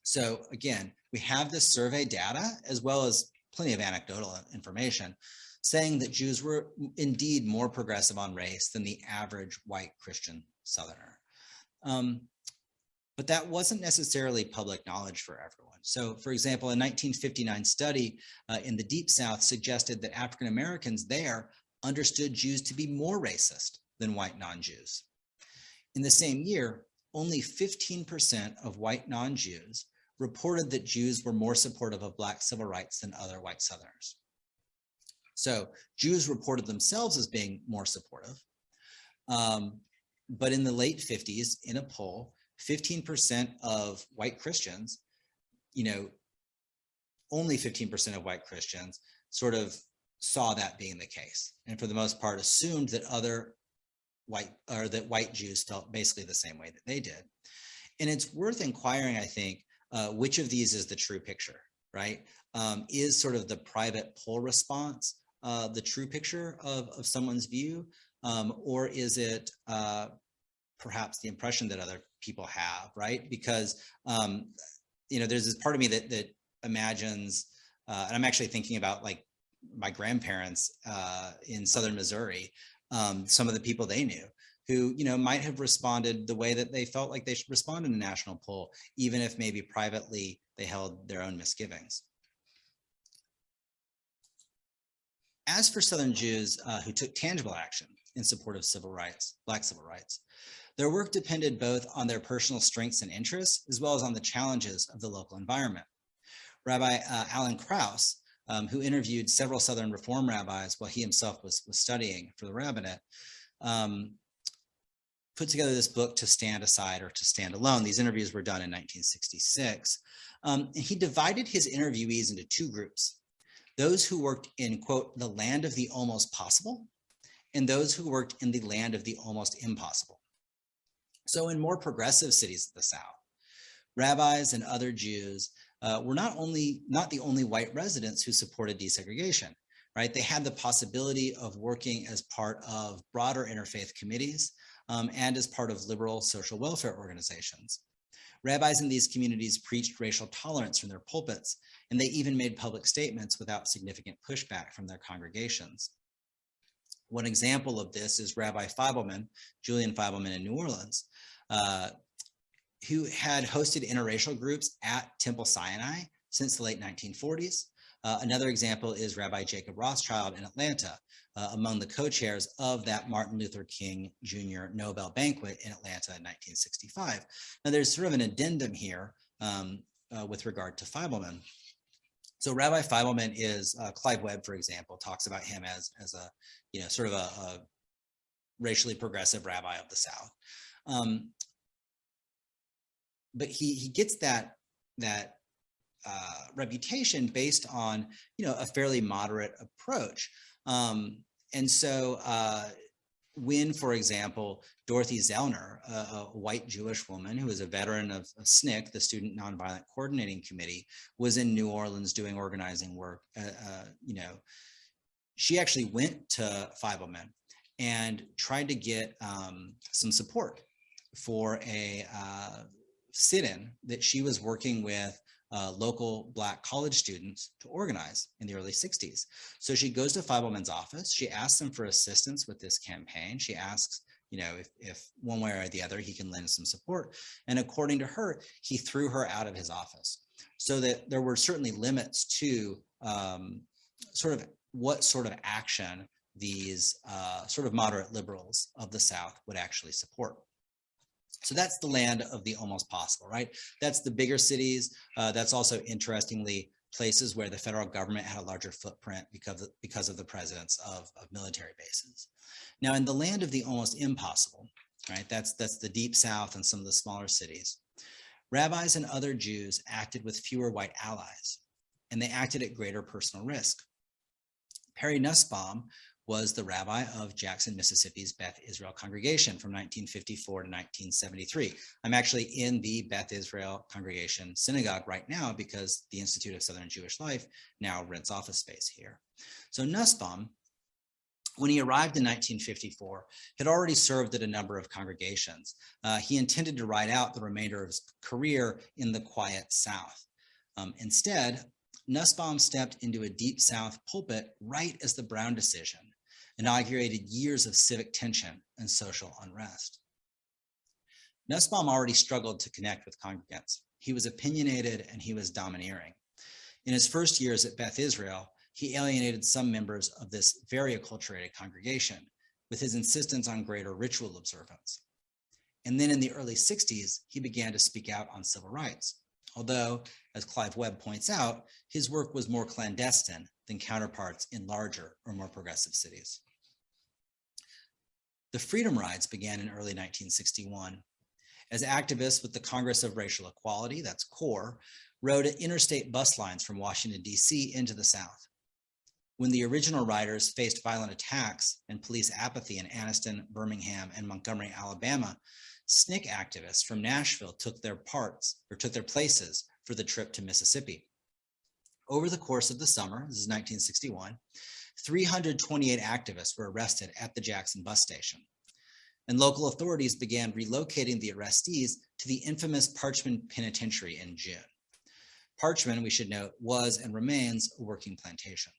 So again, we have this survey data as well as plenty of anecdotal information saying that Jews were indeed more progressive on race than the average white Christian Southerner. But that wasn't necessarily public knowledge for everyone. So for example, a 1959 study in the Deep South suggested that African Americans there understood Jews to be more racist than white non-Jews. In the same year, only 15% of white non-Jews reported that Jews were more supportive of Black civil rights than other white Southerners. So Jews reported themselves as being more supportive. But in the late 50s, in a poll, 15% of white Christians, only 15% of white Christians sort of saw that being the case. And for the most part, assumed that white Jews felt basically the same way that they did. And it's worth inquiring, I think, which of these is the true picture, right? Is sort of the private poll response the true picture of someone's view? Or is it perhaps the impression that other people have, right? Because, there's this part of me that imagines, and I'm actually thinking about like my grandparents in Southern Missouri, some of the people they knew who, might have responded the way that they felt like they should respond in a national poll, even if maybe privately they held their own misgivings. As for Southern Jews who took tangible action in support of civil rights, Black civil rights, their work depended both on their personal strengths and interests, as well as on the challenges of the local environment. Rabbi Alan Krauss, who interviewed several Southern Reform rabbis while he himself was studying for the rabbinate, put together this book, To Stand Aside or To Stand Alone. These interviews were done in 1966. And he divided his interviewees into two groups: those who worked in, quote, the land of the almost possible, and those who worked in the land of the almost impossible. So in more progressive cities of the South, rabbis and other Jews were not the only white residents who supported desegregation, right? They had the possibility of working as part of broader interfaith committees and as part of liberal social welfare organizations. Rabbis in these communities preached racial tolerance from their pulpits, and they even made public statements without significant pushback from their congregations. One example of this is Rabbi Feibelman, Julian Feibelman in New Orleans, who had hosted interracial groups at Temple Sinai since the late 1940s. Another example is Rabbi Jacob Rothschild in Atlanta, among the co-chairs of that Martin Luther King Jr. Nobel Banquet in Atlanta in 1965. Now there's sort of an addendum here with regard to Feibelman. So Rabbi Feibelman is, Clive Webb, for example, talks about him as a, sort of a racially progressive rabbi of the South. But he gets that reputation based on, a fairly moderate approach. And so when, for example, Dorothy Zellner, a white Jewish woman who is a veteran of SNCC, the Student Nonviolent Coordinating Committee, was in New Orleans doing organizing work, she actually went to Feibelman and tried to get some support for a sit-in that she was working with local Black college students to organize in the early 60s. So she goes to Feibelman's office. She asks him for assistance with this campaign. She asks, if one way or the other he can lend some support. And according to her, he threw her out of his office. So that there were certainly limits to what sort of action these sort of moderate liberals of the South would actually support. So that's the land of the almost possible, right? That's the bigger cities. That's also, interestingly, places where the federal government had a larger footprint because of the presence of military bases. Now, in the land of the almost impossible, right? That's the deep South and some of the smaller cities. Rabbis and other Jews acted with fewer white allies, and they acted at greater personal risk. Perry Nussbaum was the rabbi of Jackson, Mississippi's Beth Israel congregation from 1954 to 1973. I'm actually in the Beth Israel congregation synagogue right now because the Institute of Southern Jewish Life now rents office space here. So Nussbaum, when he arrived in 1954, had already served at a number of congregations. He intended to ride out the remainder of his career in the quiet South. Instead, Nussbaum stepped into a deep South pulpit right as the Brown decision inaugurated years of civic tension and social unrest. Nussbaum already struggled to connect with congregants. He was opinionated and he was domineering. In his first years at Beth Israel, he alienated some members of this very acculturated congregation with his insistence on greater ritual observance. And then in the early 60s, he began to speak out on civil rights. Although, as Clive Webb points out, his work was more clandestine than counterparts in larger or more progressive cities. The freedom rides began in early 1961 as activists with the Congress of Racial Equality, that's CORE, rode interstate bus lines from Washington, D.C. into the South. When the original riders faced violent attacks and police apathy in Anniston, Birmingham, and Montgomery, Alabama, SNCC activists from Nashville took their places for the trip to Mississippi. Over the course of the summer, this is 1961, 328 activists were arrested at the Jackson bus station, and local authorities began relocating the arrestees to the infamous Parchman Penitentiary in June. Parchman, we should note, was and remains a working plantation.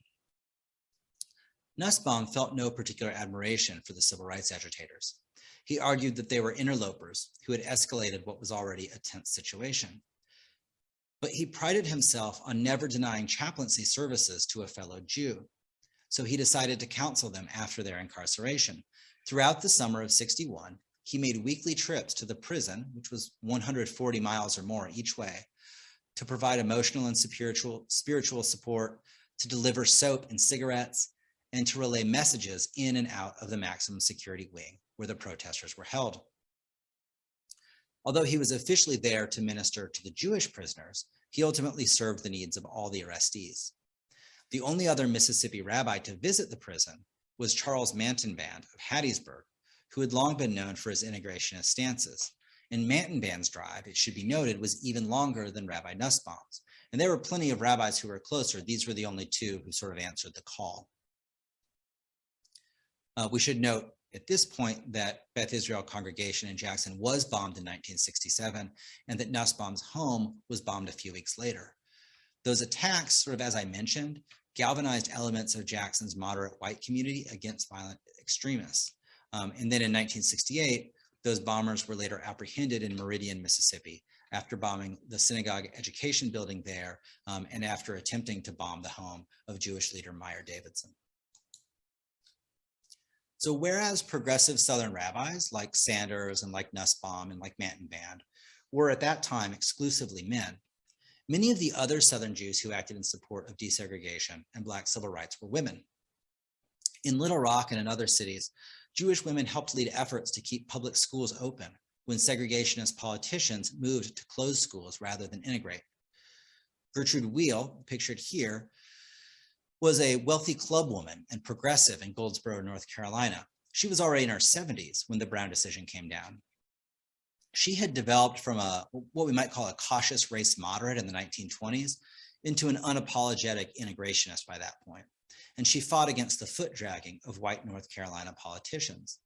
Nussbaum felt no particular admiration for the civil rights agitators. He argued that they were interlopers who had escalated what was already a tense situation. But he prided himself on never denying chaplaincy services to a fellow Jew. So he decided to counsel them after their incarceration. Throughout the summer of '61, he made weekly trips to the prison, which was 140 miles or more each way, to provide emotional and spiritual support, to deliver soap and cigarettes, and to relay messages in and out of the maximum security wing where the protesters were held. Although he was officially there to minister to the Jewish prisoners, he ultimately served the needs of all the arrestees. The only other Mississippi rabbi to visit the prison was Charles Mantonband of Hattiesburg, who had long been known for his integrationist stances. And Mantonband's drive, it should be noted, was even longer than Rabbi Nussbaum's. And there were plenty of rabbis who were closer. These were the only two who sort of answered the call. We should note at this point that Beth Israel congregation in Jackson was bombed in 1967, and that Nussbaum's home was bombed a few weeks later. Those attacks, sort of as I mentioned, galvanized elements of Jackson's moderate white community against violent extremists. And then in 1968, those bombers were later apprehended in Meridian, Mississippi, after bombing the synagogue education building there, and after attempting to bomb the home of Jewish leader Meyer Davidson. So whereas progressive Southern rabbis like Sanders and like Nussbaum and like Mantonband were at that time exclusively men, many of the other Southern Jews who acted in support of desegregation and Black civil rights were women. In Little Rock and in other cities, Jewish women helped lead efforts to keep public schools open when segregationist politicians moved to close schools rather than integrate. Gertrude Wheel, pictured here, was a wealthy clubwoman and progressive in Goldsboro, North Carolina. She was already in her 70s when the Brown decision came down. She had developed from what we might call a cautious race moderate in the 1920s into an unapologetic integrationist by that point. And she fought against the foot dragging of white North Carolina politicians.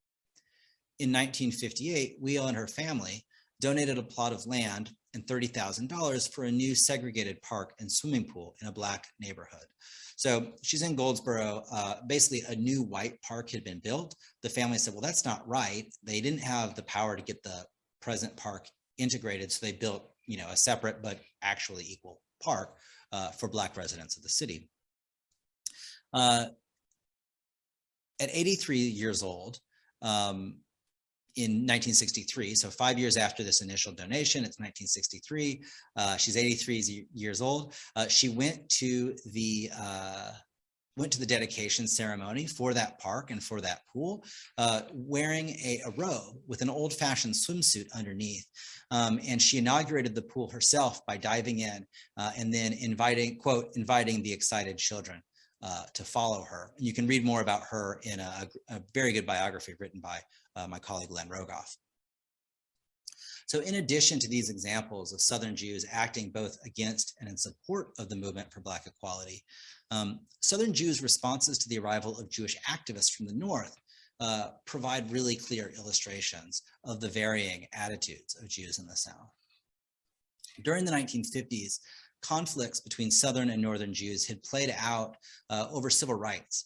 In 1958, Wheel and her family donated a plot of land and $30,000 for a new segregated park and swimming pool in a Black neighborhood. So she's in Goldsboro. Basically, a new white park had been built. The family said, well, that's not right. They didn't have the power to get the present park integrated, so they built, a separate but actually equal park for Black residents of the city. At 83 years old, in 1963, so 5 years after this initial donation, it's 1963. She's 83 years old. She went to the dedication ceremony for that park and for that pool, wearing a robe with an old-fashioned swimsuit underneath. And she inaugurated the pool herself by diving in and then inviting the excited children to follow her. And you can read more about her in a very good biography written by my colleague Len Rogoff. So in addition to these examples of Southern Jews acting both against and in support of the movement for Black equality, Southern Jews' responses to the arrival of Jewish activists from the North provide really clear illustrations of the varying attitudes of Jews in the South. During the 1950s, conflicts between Southern and Northern Jews had played out over civil rights,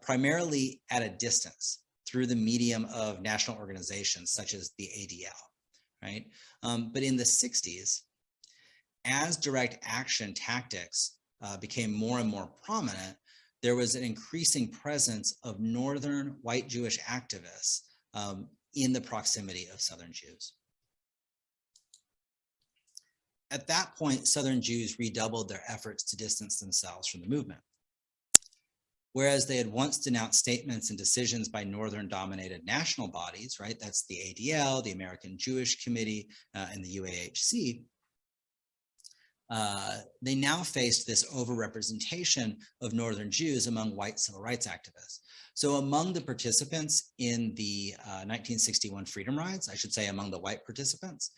primarily at a distance through the medium of national organizations such as the ADL, right? But in the 60s, as direct action tactics became more and more prominent, there was an increasing presence of Northern white Jewish activists in the proximity of Southern Jews. At that point, Southern Jews redoubled their efforts to distance themselves from the movement. Whereas they had once denounced statements and decisions by Northern-dominated national bodies, right? That's the ADL, the American Jewish Committee, and the UAHC. They now faced this overrepresentation of Northern Jews among white civil rights activists. So among the participants in the 1961 freedom rides, I should say among the white participants,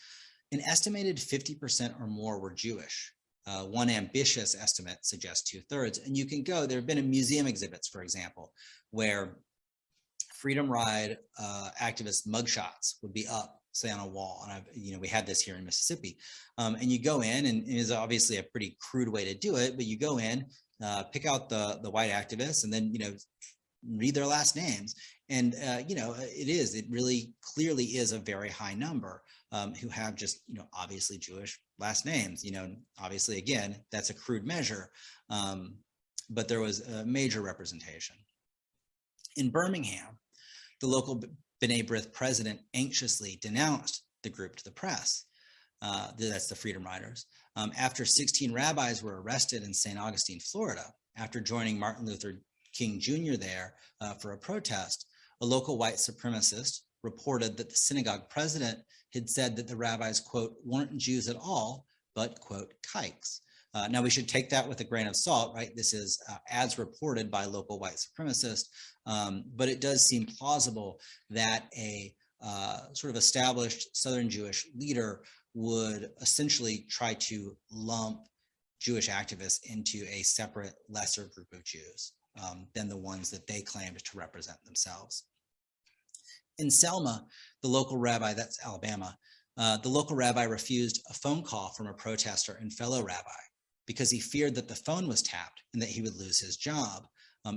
an estimated 50% or more were Jewish. One ambitious estimate suggests 2/3. And you can go, there have been museum exhibits, for example, where freedom ride activist mugshots would be up, say on a wall. And we had this here in Mississippi. And you go in, and it is obviously a pretty crude way to do it, but you go in, pick out the white activists, and then, read their last names. And, it really clearly is a very high number who have just, obviously Jewish last names. Obviously, again, that's a crude measure, but there was a major representation. In Birmingham, the local B'nai B'rith president anxiously denounced the group to the press. That's the Freedom Riders. After 16 rabbis were arrested in St. Augustine, Florida, after joining Martin Luther King Jr. there for a protest, a local white supremacist reported that the synagogue president had said that the rabbis, quote, weren't Jews at all, but, quote, kikes. Now, we should take that with a grain of salt, right? This is as reported by local white supremacists, but it does seem plausible that a sort of established Southern Jewish leader would essentially try to lump Jewish activists into a separate, lesser group of Jews than the ones that they claimed to represent themselves. In Selma, the local rabbi, that's Alabama, the local rabbi refused a phone call from a protester and fellow rabbi because he feared that the phone was tapped and that he would lose his job.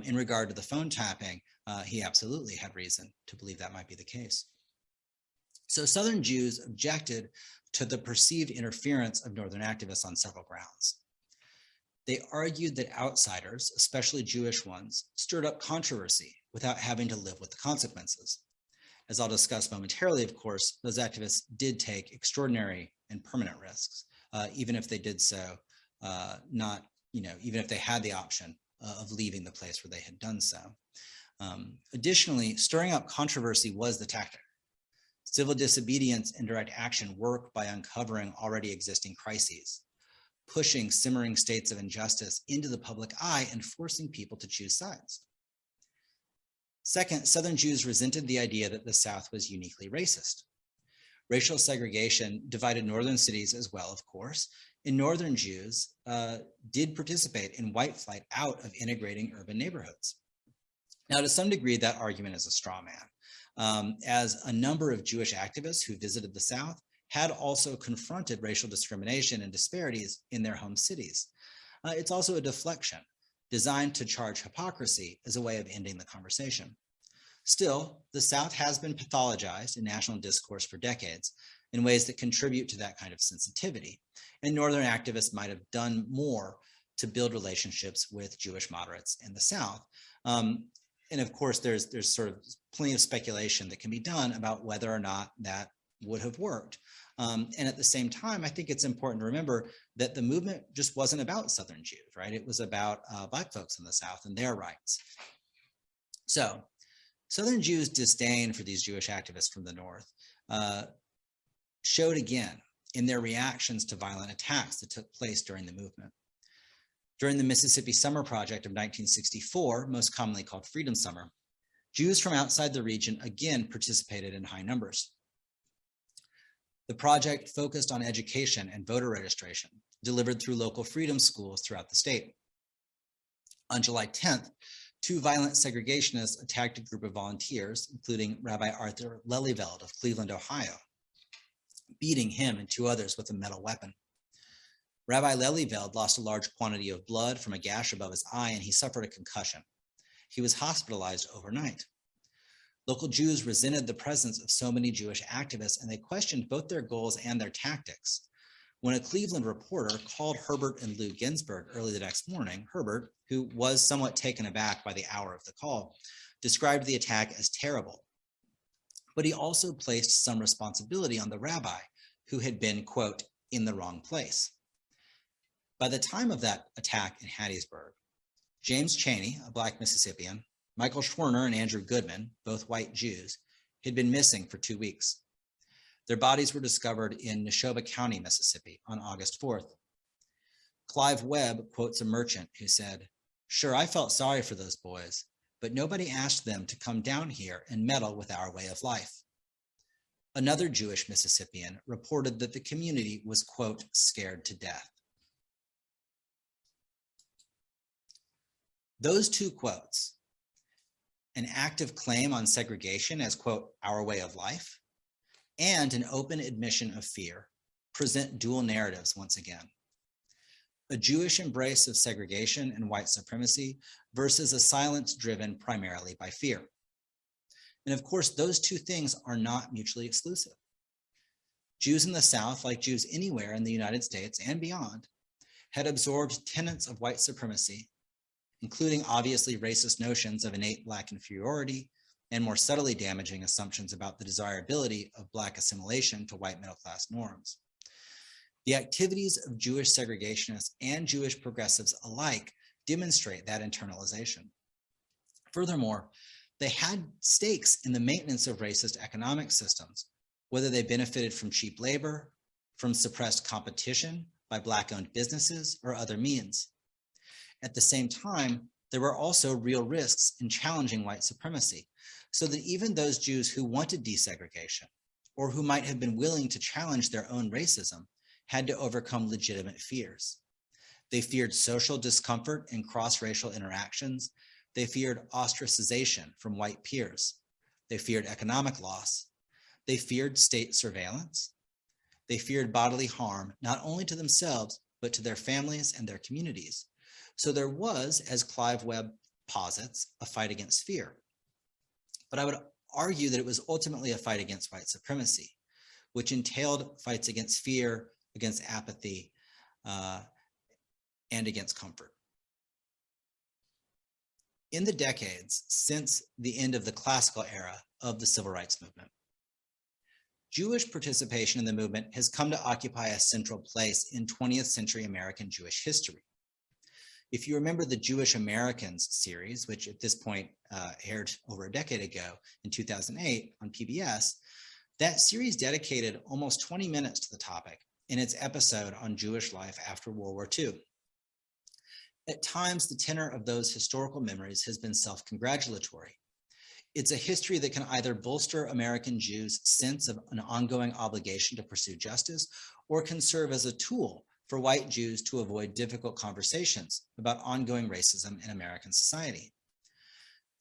In regard to the phone tapping, he absolutely had reason to believe that might be the case. So Southern Jews objected to the perceived interference of Northern activists on several grounds. They argued that outsiders, especially Jewish ones, stirred up controversy without having to live with the consequences. As I'll discuss momentarily, of course, those activists did take extraordinary and permanent risks, even if they did so even if they had the option of leaving the place where they had done so. Additionally, stirring up controversy was the tactic. Civil disobedience and direct action work by uncovering already existing crises, pushing simmering states of injustice into the public eye and forcing people to choose sides. Second, Southern Jews resented the idea that the South was uniquely racist. Racial segregation divided Northern cities as well, of course, and Northern Jews did participate in white flight out of integrating urban neighborhoods. Now, to some degree, that argument is a straw man, as a number of Jewish activists who visited the South had also confronted racial discrimination and disparities in their home cities. It's also a deflection designed to charge hypocrisy as a way of ending the conversation. Still, the South has been pathologized in national discourse for decades in ways that contribute to that kind of sensitivity. And Northern activists might have done more to build relationships with Jewish moderates in the South. And of course, there's sort of plenty of speculation that can be done about whether or not that would have worked. And at the same time, I think it's important to remember that the movement just wasn't about Southern Jews, right? It was about Black folks in the South and their rights. So Southern Jews' disdain for these Jewish activists from the North showed again in their reactions to violent attacks that took place during the movement. During the Mississippi Summer Project of 1964, most commonly called Freedom Summer, Jews from outside the region again participated in high numbers. The project focused on education and voter registration, delivered through local freedom schools throughout the state. On July 10th, two violent segregationists attacked a group of volunteers, including Rabbi Arthur Lelyveld of Cleveland, Ohio, beating him and two others with a metal weapon. Rabbi Lelyveld lost a large quantity of blood from a gash above his eye, and he suffered a concussion. He was hospitalized overnight. Local Jews resented the presence of so many Jewish activists, and they questioned both their goals and their tactics. when a Cleveland reporter called Herbert and Lou Ginsburg early the next morning. Herbert, who was somewhat taken aback by the hour of the call, described the attack as terrible. But he also placed some responsibility on the rabbi, who had been, quote, in the wrong place. By the time of that attack in Hattiesburg, James Chaney, a Black Mississippian, Michael Schwerner and Andrew Goodman, both white Jews, had been missing for 2 weeks. Their bodies were discovered in Neshoba County, Mississippi on August 4th. Clive Webb quotes a merchant who said, "Sure, I felt sorry for those boys, but nobody asked them to come down here and meddle with our way of life." Another Jewish Mississippian reported that the community was, quote, scared to death. Those two quotes, an active claim on segregation as, quote, our way of life, and an open admission of fear, present dual narratives once again. A Jewish embrace of segregation and white supremacy versus a silence driven primarily by fear. And of course, those two things are not mutually exclusive. Jews in the South, like Jews anywhere in the United States and beyond, had absorbed tenets of white supremacy, including obviously racist notions of innate Black inferiority and more subtly damaging assumptions about the desirability of Black assimilation to white middle-class norms. The activities of Jewish segregationists and Jewish progressives alike demonstrate that internalization. Furthermore, they had stakes in the maintenance of racist economic systems, whether they benefited from cheap labor, from suppressed competition by Black-owned businesses, or other means. At the same time, there were also real risks in challenging white supremacy, so that even those Jews who wanted desegregation, or who might have been willing to challenge their own racism, had to overcome legitimate fears. They feared social discomfort in cross-racial interactions. They feared ostracization from white peers. They feared economic loss. They feared state surveillance. They feared bodily harm, not only to themselves, but to their families and their communities. So there was, as Clive Webb posits, a fight against fear. But I would argue that it was ultimately a fight against white supremacy, which entailed fights against fear, against apathy, and against comfort. In the decades since the end of the classical era of the civil rights movement, Jewish participation in the movement has come to occupy a central place in 20th century American Jewish history. If you remember the Jewish Americans series, which at this point aired over a decade ago in 2008 on PBS, that series dedicated almost 20 minutes to the topic in its episode on Jewish life after World War II. At times, the tenor of those historical memories has been self-congratulatory. It's a history that can either bolster American Jews' sense of an ongoing obligation to pursue justice, or can serve as a tool for white Jews to avoid difficult conversations about ongoing racism in American society.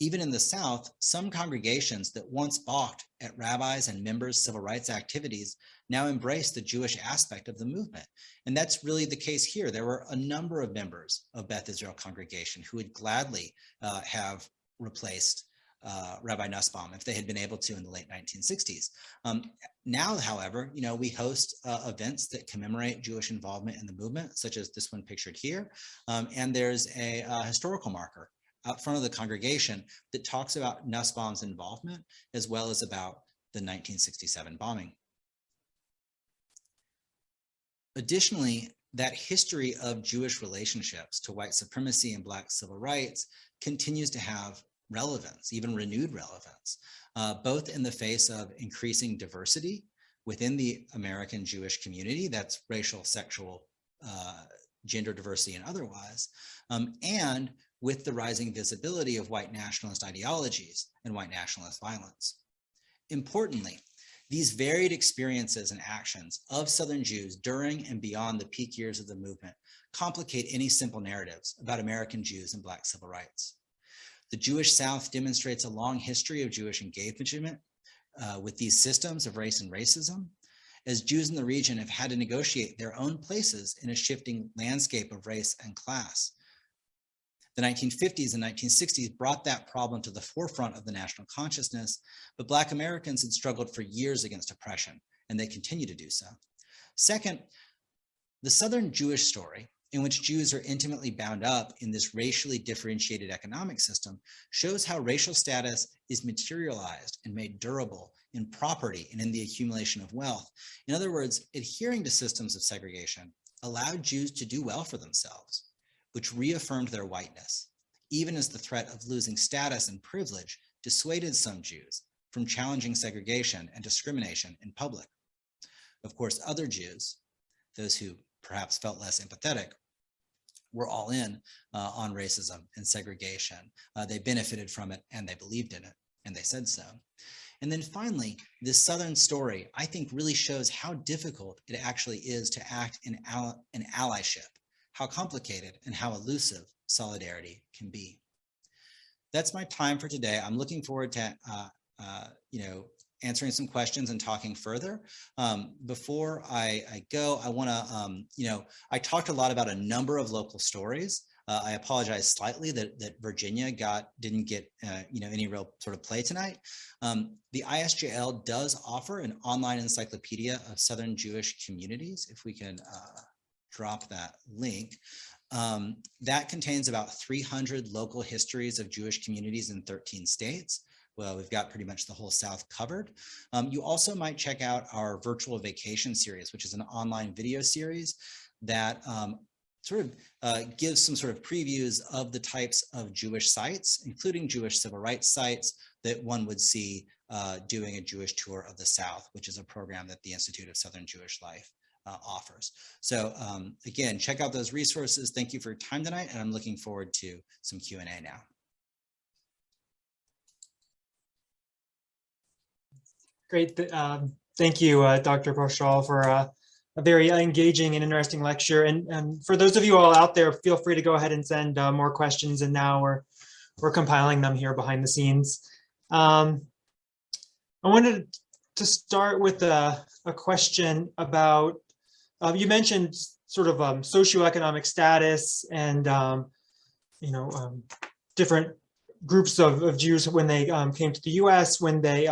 Even in the South, some congregations that once balked at rabbis' and members' civil rights activities now embrace the Jewish aspect of the movement. And that's really the case here. There were a number of members of Beth Israel congregation who would gladly have replaced Rabbi Nussbaum if they had been able to in the late 1960s. Now, however, we host events that commemorate Jewish involvement in the movement, such as this one pictured here. And there's a historical marker out front of the congregation that talks about Nussbaum's involvement, as well as about the 1967 bombing. Additionally, that history of Jewish relationships to white supremacy and Black civil rights continues to have relevance, even renewed relevance, both in the face of increasing diversity within the American Jewish community, that's racial, sexual, gender diversity and otherwise, and with the rising visibility of white nationalist ideologies and white nationalist violence. Importantly, these varied experiences and actions of Southern Jews during and beyond the peak years of the movement complicate any simple narratives about American Jews and Black civil rights. The Jewish South demonstrates a long history of Jewish engagement with these systems of race and racism, as Jews in the region have had to negotiate their own places in a shifting landscape of race and class. The 1950s and 1960s brought that problem to the forefront of the national consciousness, but Black Americans had struggled for years against oppression, and they continue to do so. Second, The Southern Jewish story, in which Jews are intimately bound up in this racially differentiated economic system, shows how racial status is materialized and made durable in property and in the accumulation of wealth. In other words, adhering to systems of segregation allowed Jews to do well for themselves, which reaffirmed their whiteness, even as the threat of losing status and privilege dissuaded some Jews from challenging segregation and discrimination in public. Of course, other Jews, those who perhaps felt less empathetic, were all in on racism and segregation. They benefited from it and they believed in it and they said so. And then finally, this Southern story, I think, really shows how difficult it actually is to act in allyship, how complicated and how elusive solidarity can be. That's my time for today. I'm looking forward to answering some questions and talking further. Before I go, I want to, I talked a lot about a number of local stories. I apologize slightly that Virginia didn't get any real sort of play tonight. The ISJL does offer an online encyclopedia of Southern Jewish communities. If we can drop that link. That contains about 300 local histories of Jewish communities in 13 states. Well, we've got pretty much the whole South covered. You also might check out our virtual vacation series, which is an online video series that gives some sort of previews of the types of Jewish sites, including Jewish civil rights sites that one would see doing a Jewish tour of the South, which is a program that the Institute of Southern Jewish Life offers. So again, check out those resources. Thank you for your time tonight, and I'm looking forward to some Q&A now. Great. Thank you, Dr. Pauschal, for a very engaging and interesting lecture. And for those of you all out there, feel free to go ahead and send more questions. And now we're compiling them here behind the scenes. I wanted to start with a question about, you mentioned sort of socioeconomic status and, different groups of Jews when they came to the US, when they,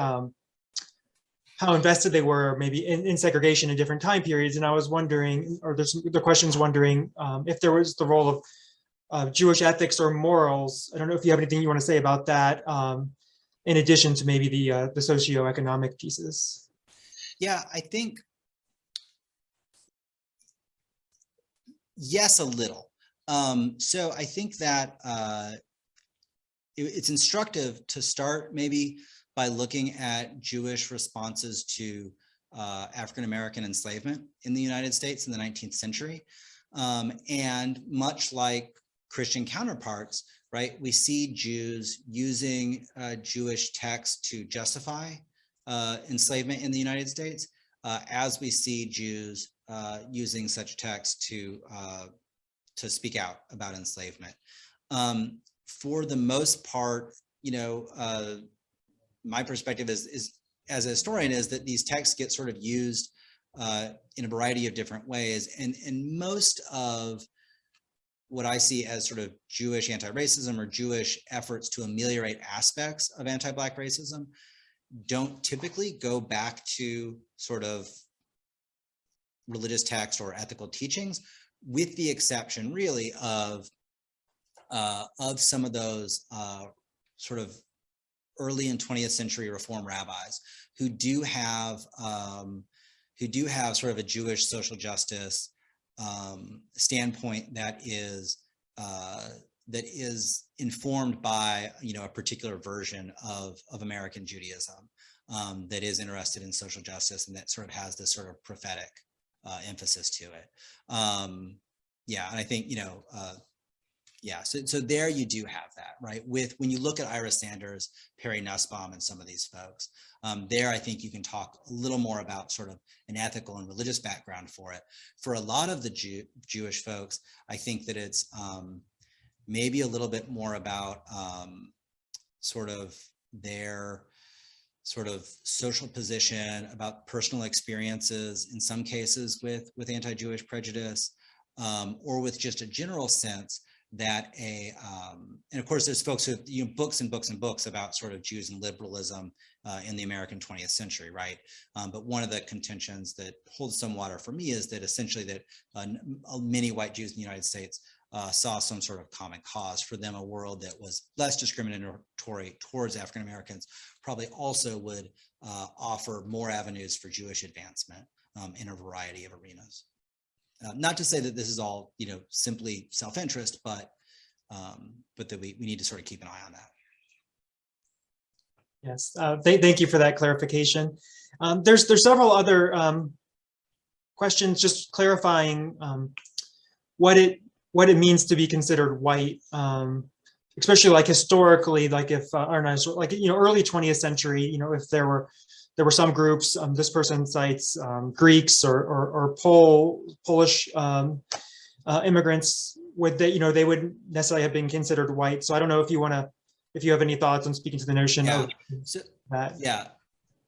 how invested they were maybe in segregation in different time periods. And I was wondering, or the question's wondering if there was the role of Jewish ethics or morals. I don't know if you have anything you want to say about that, in addition to maybe the socioeconomic pieces. Yeah, I think, yes, a little. So I think that it's instructive to start maybe by looking at Jewish responses to African-American enslavement in the United States in the 19th century. And much like Christian counterparts, right, we see Jews using Jewish texts to justify enslavement in the United States, as we see Jews using such texts to speak out about enslavement. For the most part, my perspective is as a historian is that these texts get sort of used in a variety of different ways. And most of what I see as sort of Jewish anti-racism or Jewish efforts to ameliorate aspects of anti-Black racism don't typically go back to sort of religious text or ethical teachings, with the exception really of some of those sort of early and 20th century Reform rabbis who do have sort of a Jewish social justice standpoint that is informed by a particular version of American Judaism that is interested in social justice and that sort of has this sort of prophetic emphasis to it. Yeah, and I think yeah, so there you do have that, right? When you look at Ira Sanders, Perry Nussbaum, and some of these folks, there I think you can talk a little more about sort of an ethical and religious background for it. For a lot of the Jewish folks, I think that it's maybe a little bit more about sort of their sort of social position, about personal experiences, in some cases with anti-Jewish prejudice, or with just a general sense that and of course there's folks who, books and books and books about sort of Jews and liberalism in the American 20th century, right? But one of the contentions that holds some water for me is that essentially that many white Jews in the United States saw some sort of common cause. For them, a world that was less discriminatory towards African Americans probably also would offer more avenues for Jewish advancement in a variety of arenas. Not to say that this is all, simply self-interest, but that we need to sort of keep an eye on that. Yes, thank you for that clarification. There's several other questions just clarifying what it means to be considered white, especially like historically, like if or not, like early 20th century, if there were some groups. This person cites Greeks or Polish immigrants. Would they, they wouldn't necessarily have been considered white. So I don't know if you have any thoughts on speaking to the notion of that. Yeah.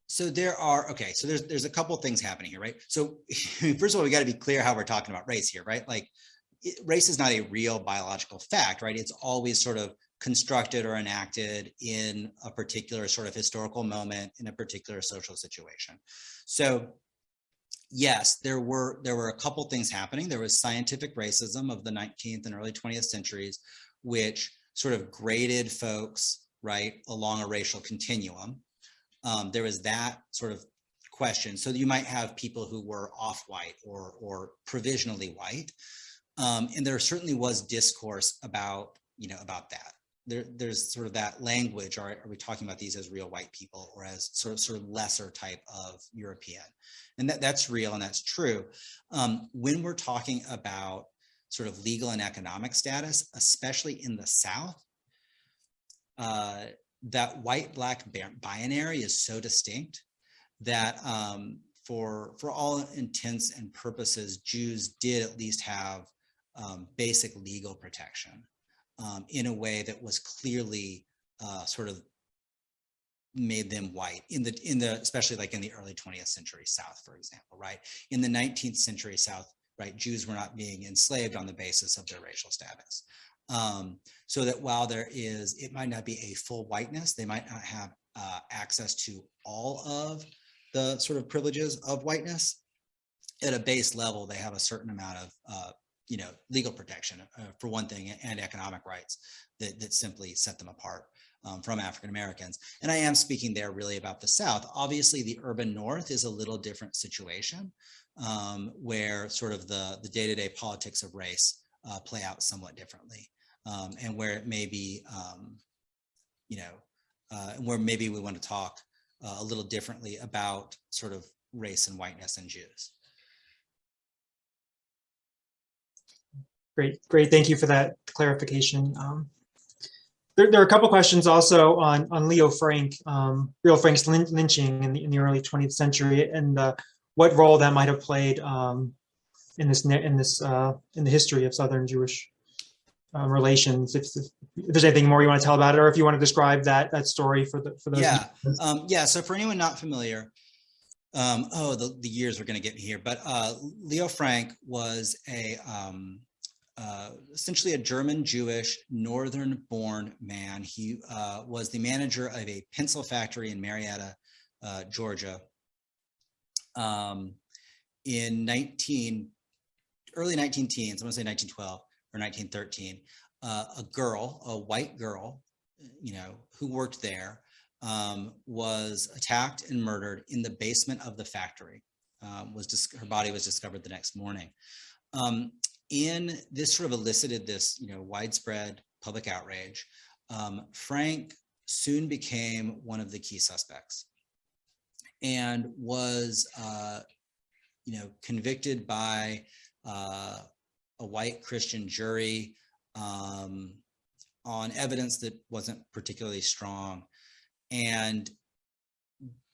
So there's a couple things happening here, right? So first of all, we got to be clear how we're talking about race here, right? Like race is not a real biological fact, right? It's always sort of constructed or enacted in a particular sort of historical moment in a particular social situation. So yes, there were a couple things happening. There was scientific racism of the 19th and early 20th centuries, which sort of graded folks, right, along a racial continuum. There was that sort of question. So you might have people who were off-white or provisionally white. And there certainly was discourse about that. There's sort of that language. Are we talking about these as real white people or as sort of lesser type of European? And that's real and that's true. When we're talking about sort of legal and economic status, especially in the South, that white-black binary is so distinct that for all intents and purposes, Jews did at least have basic legal protection in a way that was clearly sort of made them white especially like in the early 20th century South, for example, right? In the 19th century South, right, Jews were not being enslaved on the basis of their racial status. So that while it might not be a full whiteness, they might not have access to all of the sort of privileges of whiteness. At a base level, they have a certain amount of legal protection for one thing, and economic rights that simply set them apart from African Americans. And I am speaking there really about the South. Obviously, the urban North is a little different situation where sort of the day-to-day politics of race play out somewhat differently, and where it may be, where maybe we want to talk a little differently about sort of race and whiteness and Jews. Great. Thank you for that clarification. There are a couple questions also on Leo Frank's lynching in the early 20th century and what role that might have played in the history of Southern Jewish relations. If there's anything more you want to tell about it, or if you want to describe that story for those. Yeah. So for anyone not familiar, the years are going to get me here, but Leo Frank was essentially a German Jewish northern-born man. He was the manager of a pencil factory in Marietta, Georgia, in early 19 teens. I want to say 1912 or 1913. A white girl, who worked there, was attacked and murdered in the basement of the factory. Her body was discovered the next morning. In this sort of elicited this, widespread public outrage. Frank soon became one of the key suspects and was, convicted by a white Christian jury on evidence that wasn't particularly strong. And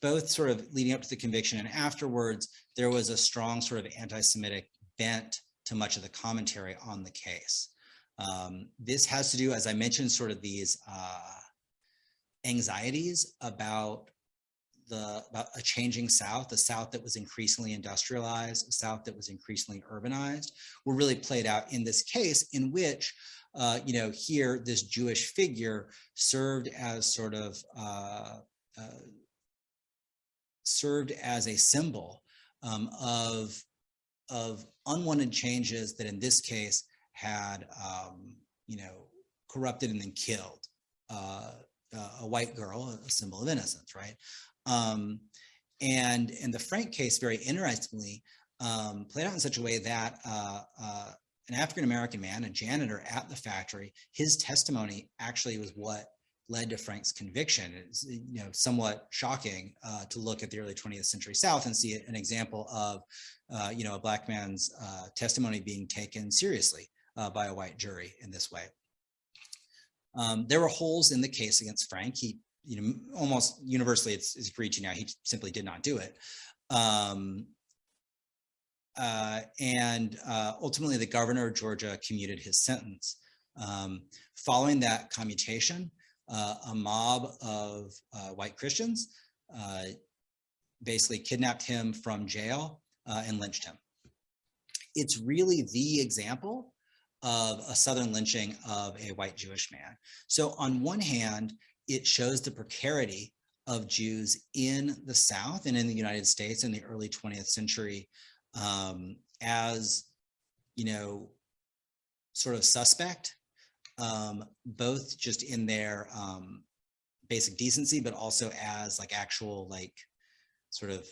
both sort of leading up to the conviction and afterwards, there was a strong sort of anti-Semitic bent to much of the commentary on the case. This has to do, as I mentioned, sort of these anxieties about a changing South, a South that was increasingly industrialized, a South that was increasingly urbanized, were really played out in this case, in which here this Jewish figure served as sort of served as a symbol of unwanted changes that in this case had corrupted and then killed a white girl, a symbol of innocence, right? And the Frank case, very interestingly, played out in such a way that an African-American man, a janitor at the factory, his testimony actually was what led to Frank's conviction. It's somewhat shocking to look at the early 20th century South and see an example of a black man's testimony being taken seriously by a white jury in this way. There were holes in the case against Frank. He, almost universally it's agreed to now, he simply did not do it. Ultimately, the governor of Georgia commuted his sentence. Following that commutation, a mob of white Christians basically kidnapped him from jail and lynched him. It's really the example of a Southern lynching of a white Jewish man. So on one hand, it shows the precarity of Jews in the South and in the United States in the early 20th century as, sort of suspect, both just in their basic decency, but also as like actual, sort of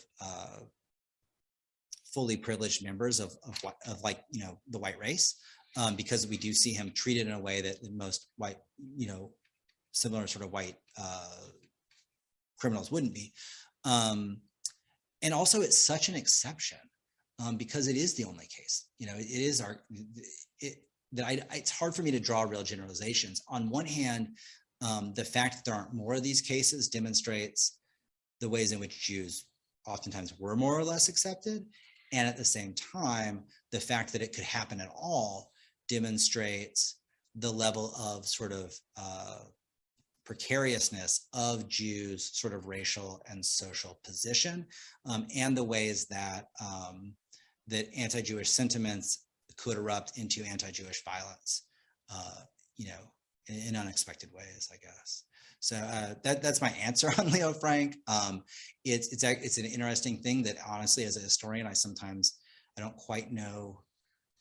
fully privileged members of the white race, because we do see him treated in a way that most white, similar sort of white criminals wouldn't be. And also it's such an exception because it is the only case, it is it's hard for me to draw real generalizations. On one hand, the fact that there aren't more of these cases demonstrates the ways in which Jews oftentimes were more or less accepted. And at the same time, the fact that it could happen at all demonstrates the level of sort of precariousness of Jews' sort of racial and social position, and the ways that that anti-Jewish sentiments could erupt into anti-Jewish violence, in unexpected ways, I guess. So that's my answer on Leo Frank. It's an interesting thing that honestly, as a historian, I don't quite know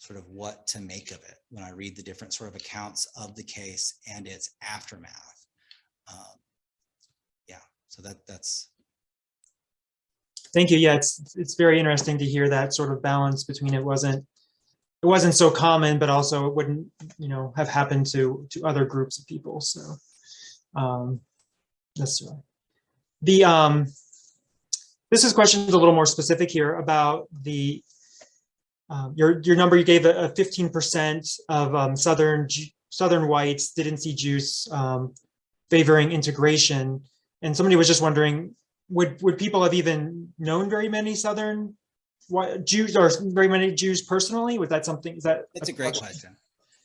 sort of what to make of it when I read the different sort of accounts of the case and its aftermath. So that's. Thank you. Yeah, it's very interesting to hear that sort of balance between it wasn't so common, but also it wouldn't, have happened to other groups of people. So that's right. This question is a little more specific here about the your number you gave, a 15% of Southern whites didn't see Jews favoring integration, and somebody was just wondering, would people have even known very many Southern Jews or very many Jews personally? Was that something? That's a great question.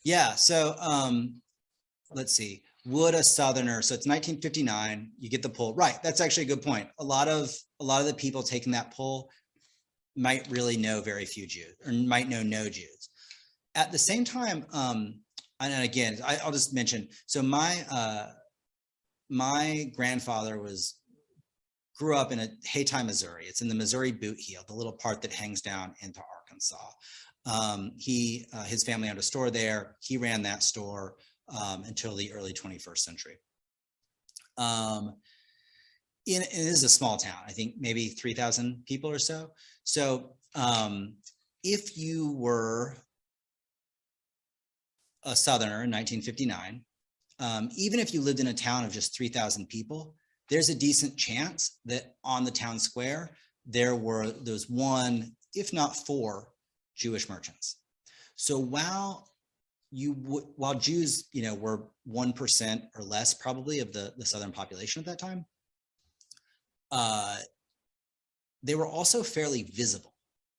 Yeah. So let's see. Would a Southerner? So it's 1959. You get the poll, right? That's actually a good point. A lot of the people taking that poll might really know very few Jews, or might know no Jews. At the same time, and again, I'll just mention. So my grandfather grew up in Hayti, Missouri. It's in the Missouri Boot Heel, the little part that hangs down into Arkansas. His family owned a store there. He ran that store until the early 21st century. It is a small town, I think maybe 3,000 people or so. So if you were a Southerner in 1959, even if you lived in a town of just 3,000 people, there's a decent chance that on the town square, there was one, if not four, Jewish merchants. So while Jews, were 1% or less probably of the Southern population at that time, they were also fairly visible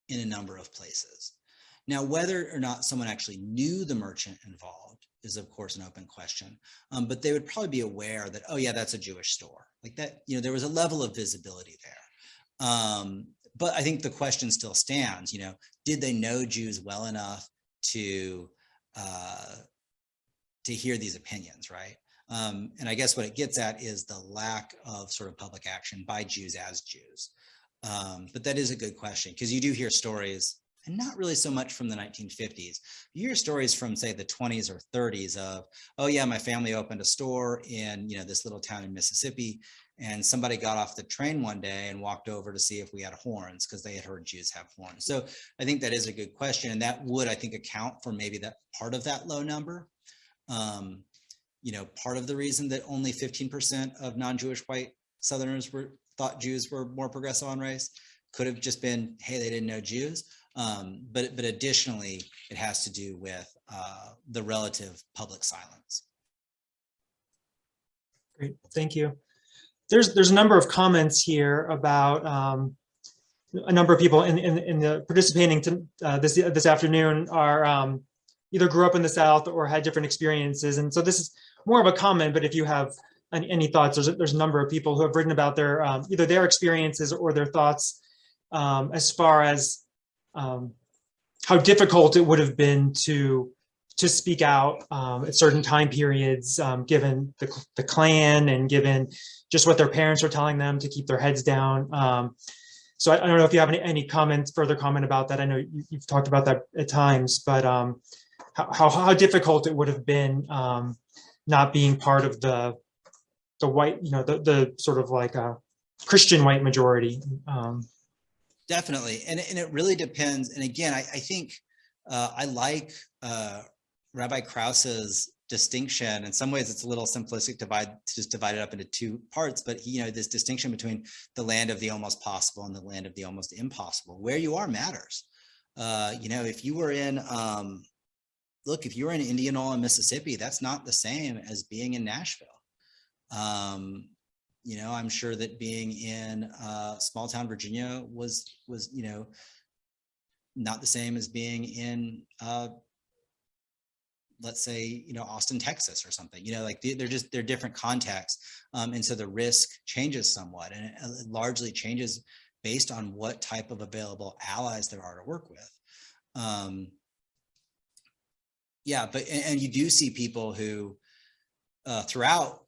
in a number of places. Now, whether or not someone actually knew the merchant involved is, of course, an open question, but they would probably be aware that, oh yeah, that's a Jewish store. Like that, there was a level of visibility there. But I think the question still stands, did they know Jews well enough to hear these opinions, right? And I guess what it gets at is the lack of sort of public action by Jews as Jews. But that is a good question, because you do hear stories, and not really so much from the 1950s. You hear stories from, say, the 20s or 30s of, oh yeah, my family opened a store in, you know, this little town in Mississippi, and somebody got off the train one day and walked over to see if we had horns, because they had heard Jews have horns. So I think that is a good question, and that would, I think, account for maybe that part of that low number. You know, part of the reason that only 15% of non-Jewish white Southerners thought Jews were more progressive on race could have just been, hey, they didn't know Jews. But additionally, it has to do with the relative public silence. Great, thank you. There's a number of comments here about a number of people in the participating to, this afternoon are either grew up in the South or had different experiences, and so this is more of a comment. But if you have any thoughts, there's a number of people who have written about their either their experiences or their thoughts as far as how difficult it would have been to speak out at certain time periods, given the Klan and given just what their parents were telling them to keep their heads down. So I don't know if you have any comments, further comment about that. I know you've talked about that at times, but how difficult it would have been not being part of the white, you know, the sort of like a Christian white majority. Definitely, and it really depends. And again, I think I like Rabbi Krause's distinction. In some ways, it's a little simplistic to just divide it up into two parts. But you know, this distinction between the land of the almost possible and the land of the almost impossible. Where you are matters. You know, if you were in look, if you were in Indianola, Mississippi, that's not the same as being in Nashville. You know, I'm sure that being in small town Virginia was, you know, not the same as being in, let's say, you know, Austin, Texas or something, you know, like they're different contexts. And so the risk changes somewhat, and it largely changes based on what type of available allies there are to work with. Yeah, but, and you do see people who throughout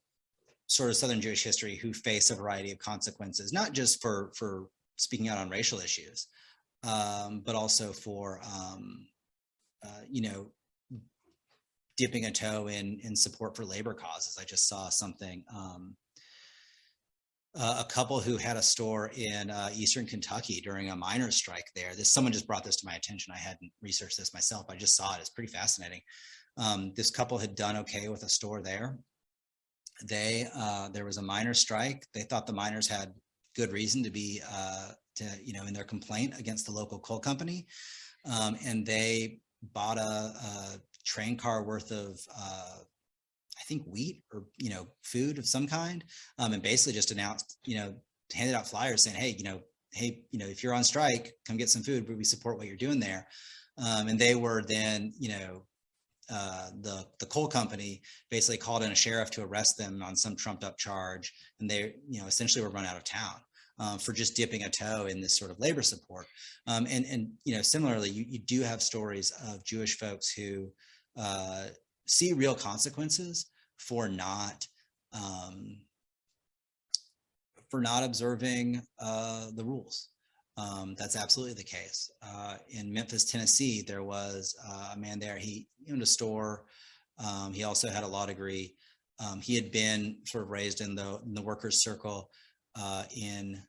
sort of Southern Jewish history who face a variety of consequences, not just for speaking out on racial issues, but also for, you know, dipping a toe in support for labor causes. I just saw something, a couple who had a store in Eastern Kentucky during a miners' strike there. Someone just brought this to my attention. I hadn't researched this myself. I just saw it. It's pretty fascinating. This couple had done okay with a store there. There was a miners' strike. They thought the miners had good reason to be, you know, in their complaint against the local coal company. And they bought a train car worth of, I think, wheat or, you know, food of some kind, and basically just announced, you know, handed out flyers saying, hey, you know, if you're on strike, come get some food, but we support what you're doing there. And they were then, you know, the coal company basically called in a sheriff to arrest them on some trumped up charge, and they, you know, essentially were run out of town for just dipping a toe in this sort of labor support. And you know, similarly, you do have stories of Jewish folks who see real consequences for not observing the rules. That's absolutely the case. In Memphis, Tennessee, there was a man there. He owned a store. He also had a law degree. He had been sort of raised in the workers' circle in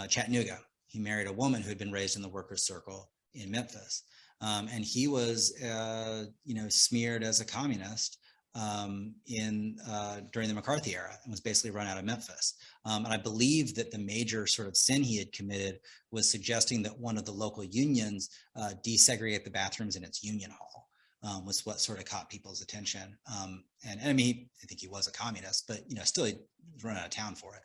Chattanooga. He married a woman who had been raised in the workers' circle in Memphis, and he was, you know, smeared as a communist during the McCarthy era, and was basically run out of Memphis. And I believe that the major sort of sin he had committed was suggesting that one of the local unions desegregate the bathrooms in its union hall, was what sort of caught people's attention. And I mean, I think he was a communist, but, you know, still he was run out of town for it.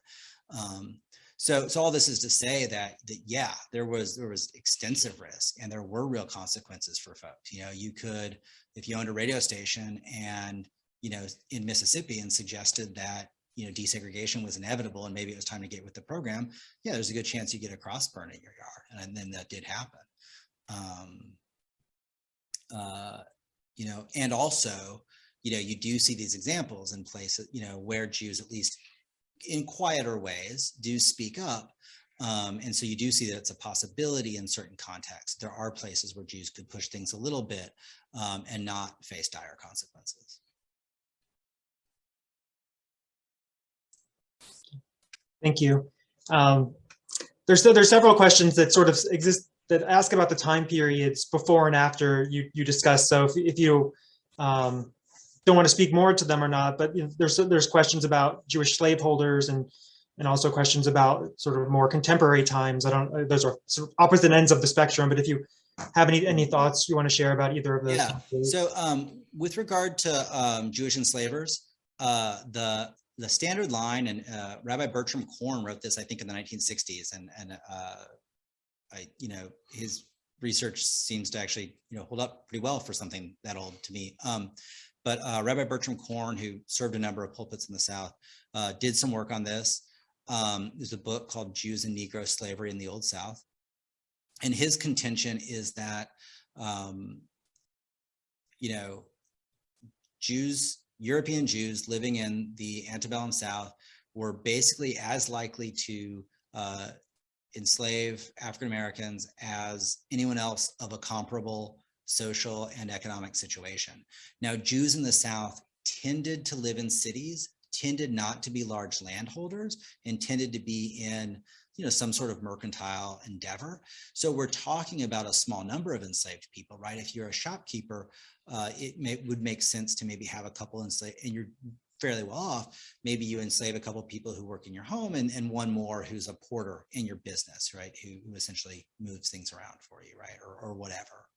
So all this is to say that yeah, there was extensive risk, and there were real consequences for folks. You know, you could, if you owned a radio station and, you know, in Mississippi, and suggested that, you know, desegregation was inevitable and maybe it was time to get with the program, yeah, there's a good chance you get a cross burn in your yard. And then that did happen. You know, and also you do see these examples in places, where Jews, at least in quieter ways, do speak up. And so you do see that it's a possibility in certain contexts. There are places where Jews could push things a little bit and not face dire consequences. Thank you. There's several questions that sort of exist that ask about the time periods before and after you discussed. So if you don't want to speak more to them or not, but there's questions about Jewish slaveholders and also questions about sort of more contemporary times. Those are sort of opposite ends of the spectrum, but if you have any thoughts you want to share about either of those. Yeah. So with regard to Jewish enslavers, the standard line, and Rabbi Bertram Korn wrote this, I think, in the 1960s, and his research seems to actually hold up pretty well for something that old to me. But Rabbi Bertram Korn, who served a number of pulpits in the South, did some work on this. There's a book called Jews and Negro Slavery in the Old South. And his contention is that, European Jews living in the antebellum South were basically as likely to enslave African Americans as anyone else of a comparable social and economic situation. Now, Jews in the South tended to live in cities, tended not to be large landholders, and tended to be in some sort of mercantile endeavor. So we're talking about a small number of enslaved people, right? If you're a shopkeeper, would make sense to maybe have a couple enslaved, and you're fairly well off. Maybe you enslave a couple of people who work in your home, and one more who's a porter in your business, right? Who essentially moves things around for you, right? Or whatever.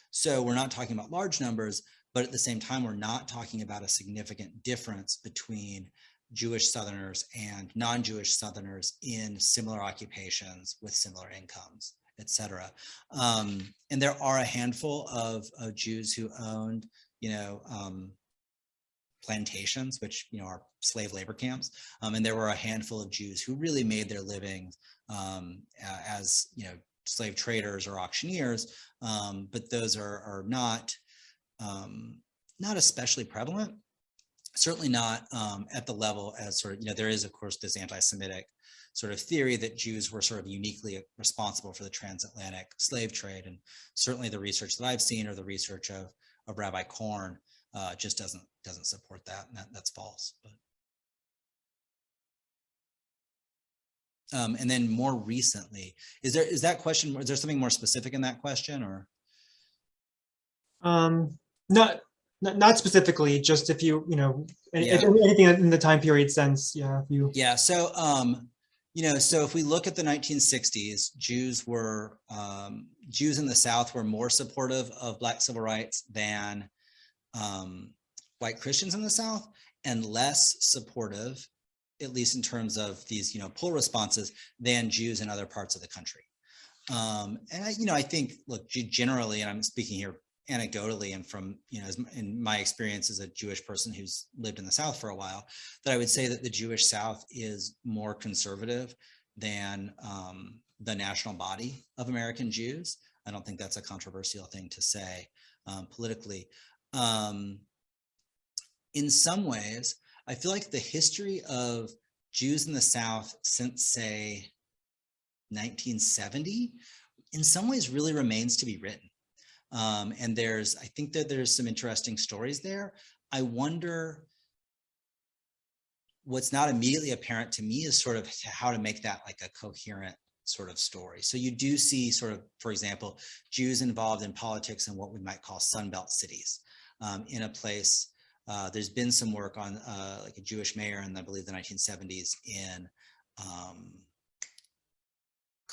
So we're not talking about large numbers, but at the same time, we're not talking about a significant difference between Jewish Southerners and non-Jewish Southerners in similar occupations with similar incomes, et cetera. And there are a handful of Jews who owned, plantations, which are slave labor camps, and there were a handful of Jews who really made their living as slave traders or auctioneers, but those are not especially prevalent. Certainly not at the level as sort of, there is, of course, this anti-Semitic sort of theory that Jews were sort of uniquely responsible for the transatlantic slave trade. And certainly the research that I've seen, or the research of Rabbi Korn, just doesn't support that. And that's false. But and then more recently, is there something more specific in that question, or? Not specifically, just if anything in the time period sense. Yeah. Yeah. So, so if we look at the 1960s, Jews in the South were more supportive of Black civil rights than white Christians in the South, and less supportive, at least in terms of these, pull responses, than Jews in other parts of the country. And I think, look, generally, and I'm speaking here anecdotally and from, in my experience as a Jewish person who's lived in the South for a while, that I would say that the Jewish South is more conservative than the national body of American Jews. I don't think that's a controversial thing to say politically. In some ways, I feel like the history of Jews in the South since, say, 1970, in some ways really remains to be written. And I think that there's some interesting stories there. I wonder, what's not immediately apparent to me is sort of how to make that like a coherent sort of story. So you do see sort of, for example, Jews involved in politics in what we might call Sunbelt cities. In a place, there's been some work on like a Jewish mayor in, I believe, the 1970s in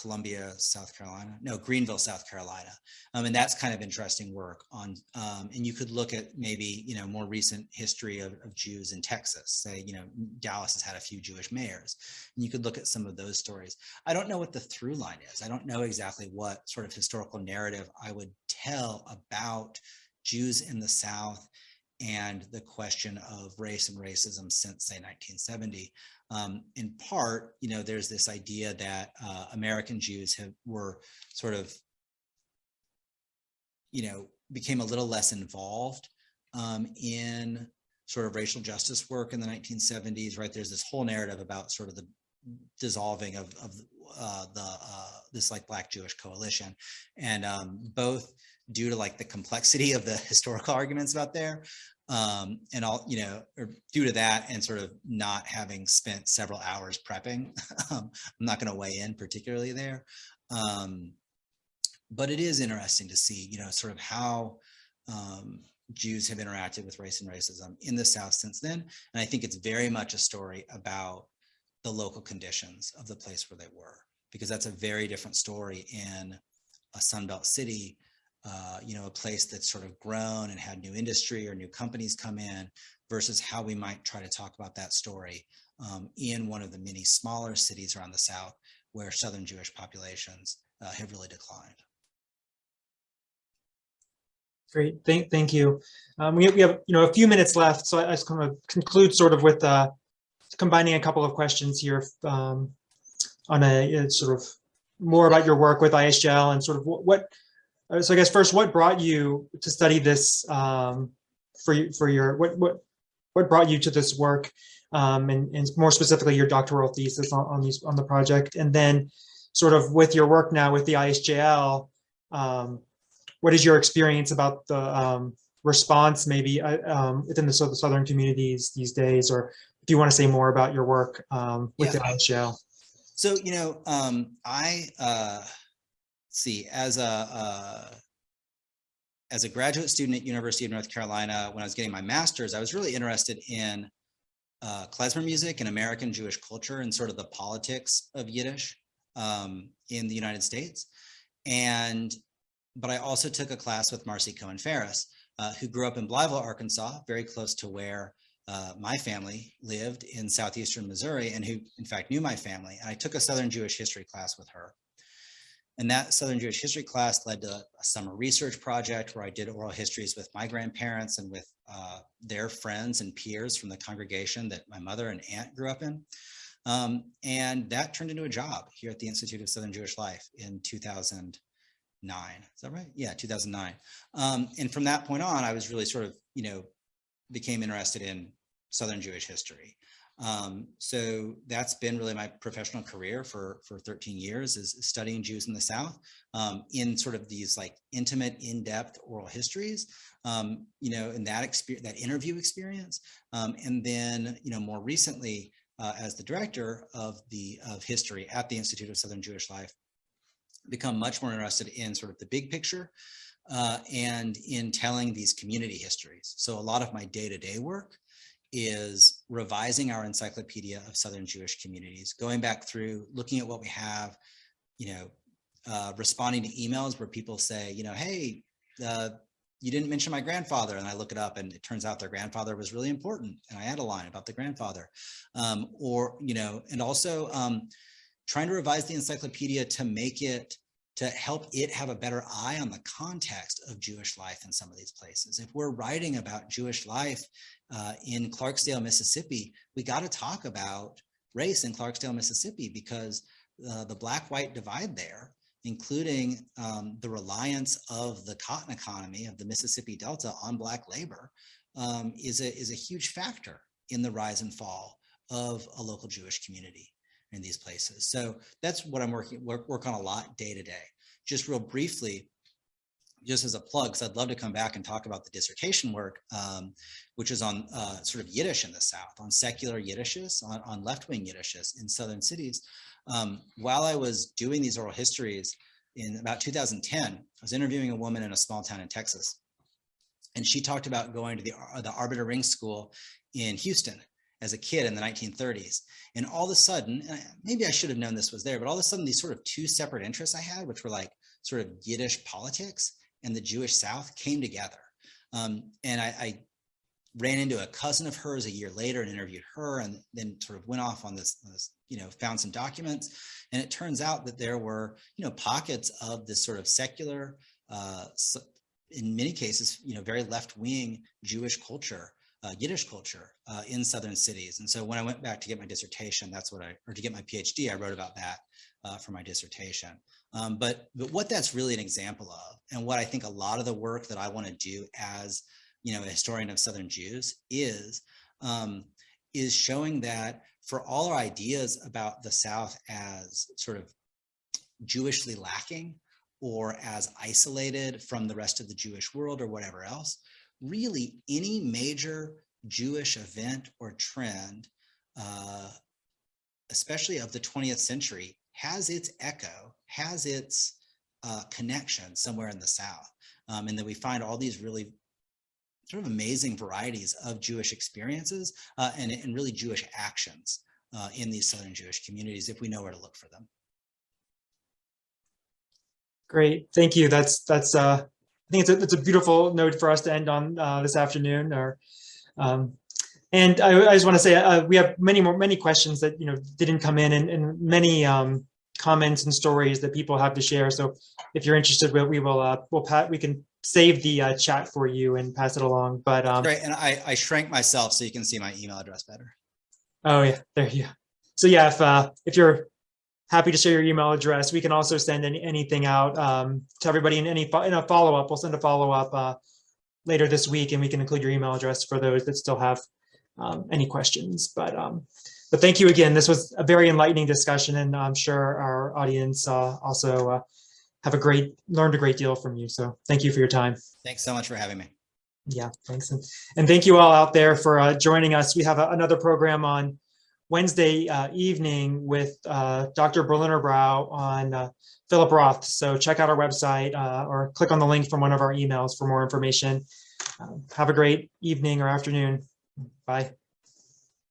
Greenville, South Carolina. And that's kind of interesting work on, and you could look at maybe, more recent history of Jews in Texas. Say, Dallas has had a few Jewish mayors, and you could look at some of those stories. I don't know what the through line is. I don't know exactly what sort of historical narrative I would tell about Jews in the South and the question of race and racism since, say, 1970. In part, there's this idea that American Jews were sort of, became a little less involved in sort of racial justice work in the 1970s, right? There's this whole narrative about sort of the dissolving of this like Black Jewish coalition, and both due to like the complexity of the historical arguments about there, and all, you know, or due to that, and sort of not having spent several hours prepping. I'm not going to weigh in particularly there, but it is interesting to see, you know, sort of how Jews have interacted with race and racism in the South since then. And I think it's very much a story about the local conditions of the place where they were, because that's a very different story in a Sunbelt city, you know, a place that's sort of grown and had new industry or new companies come in, versus how we might try to talk about that story in one of the many smaller cities around the South where Southern Jewish populations have really declined. Great, thank you. We have, you know, a few minutes left, so I just kind of conclude sort of with combining a couple of questions here on a sort of more about your work with ISGL and sort of what. So I guess first, what brought you to study this for your what brought you to this work, and more specifically your doctoral thesis on the project, and then sort of with your work now with the ISGL. What is your experience about the response maybe within the Southern communities these days, or if you want to say more about your work with the ISGL? So, you know, see, as a graduate student at University of North Carolina, when I was getting my master's, I was really interested in klezmer music and American Jewish culture and sort of the politics of Yiddish in the United States. But I also took a class with Marcy Cohen-Ferris, who grew up in Blytheville, Arkansas, very close to where my family lived in southeastern Missouri, and who in fact knew my family. And I took a Southern Jewish history class with her. And that Southern Jewish history class led to a summer research project where I did oral histories with my grandparents and with their friends and peers from the congregation that my mother and aunt grew up in. And that turned into a job here at the Institute of Southern Jewish Life in 2009. Is that right? Yeah, 2009. And from that point on, I was really sort of, you know, became interested in Southern Jewish history. So that's been really my professional career for 13 years, is studying Jews in the South in sort of these like intimate, in-depth oral histories, you know, in that experience, that interview experience. And then, you know, more recently, as the director of history at the Institute of Southern Jewish Life, become much more interested in sort of the big picture and in telling these community histories. So a lot of my day-to-day work is revising our encyclopedia of Southern Jewish communities, going back through, looking at what we have, you know, responding to emails where people say, you know, hey, you didn't mention my grandfather, and I look it up and it turns out their grandfather was really important, and I add a line about the grandfather, or, you know, and also trying to revise the encyclopedia to make it, to help it have a better eye on the context of Jewish life in some of these places. If we're writing about Jewish life in Clarksdale, Mississippi, we got to talk about race in Clarksdale, Mississippi, because the Black-white divide there, including the reliance of the cotton economy of the Mississippi Delta on Black labor, is a huge factor in the rise and fall of a local Jewish community in these places. So that's what I'm work on a lot day to day. Just real briefly, just as a plug, because I'd love to come back and talk about the dissertation work, which is on sort of Yiddish in the South, on secular Yiddishes, on left-wing Yiddishes in Southern cities. While I was doing these oral histories in about 2010, I was interviewing a woman in a small town in Texas, and she talked about going to the Arbiter Ring School in Houston as a kid in the 1930s. And all of a sudden, maybe I should have known this was there, but all of a sudden these sort of two separate interests I had, which were like sort of Yiddish politics and the Jewish South, came together. And I ran into a cousin of hers a year later and interviewed her, and then sort of went off on this, you know, found some documents. And it turns out that there were, you know, pockets of this sort of secular, in many cases, you know, very left-wing Jewish culture, Yiddish culture in Southern cities. And so when I went back to get my dissertation, or to get my PhD, I wrote about that for my dissertation. But what that's really an example of, and what I think a lot of the work that I want to do as a historian of Southern Jews, is showing that for all our ideas about the South as sort of Jewishly lacking or as isolated from the rest of the Jewish world or whatever else, really any major Jewish event or trend, especially of the 20th century, has its echo, has its connection somewhere in the South. And that we find all these really sort of amazing varieties of Jewish experiences and really Jewish actions in these Southern Jewish communities if we know where to look for them. Great, thank you. I think it's a beautiful note for us to end on this afternoon. And I just want to say we have many questions that didn't come in, and many comments and stories that people have to share. So if you're interested, we can save the chat for you and pass it along. But great, and I shrank myself so you can see my email address better. Oh yeah, there you go. So yeah, if you're happy to share your email address, we can also send anything out to everybody in a follow-up. We'll send a follow-up later this week, and we can include your email address for those that still have any questions. But thank you again. This was a very enlightening discussion, and I'm sure our audience also learned a great deal from you. So thank you for your time. Thanks so much for having me. Yeah, thanks. And thank you all out there for joining us. We have another program on Wednesday evening with Dr. Berliner Brau on Philip Roth. So check out our website or click on the link from one of our emails for more information. Have a great evening or afternoon. Bye.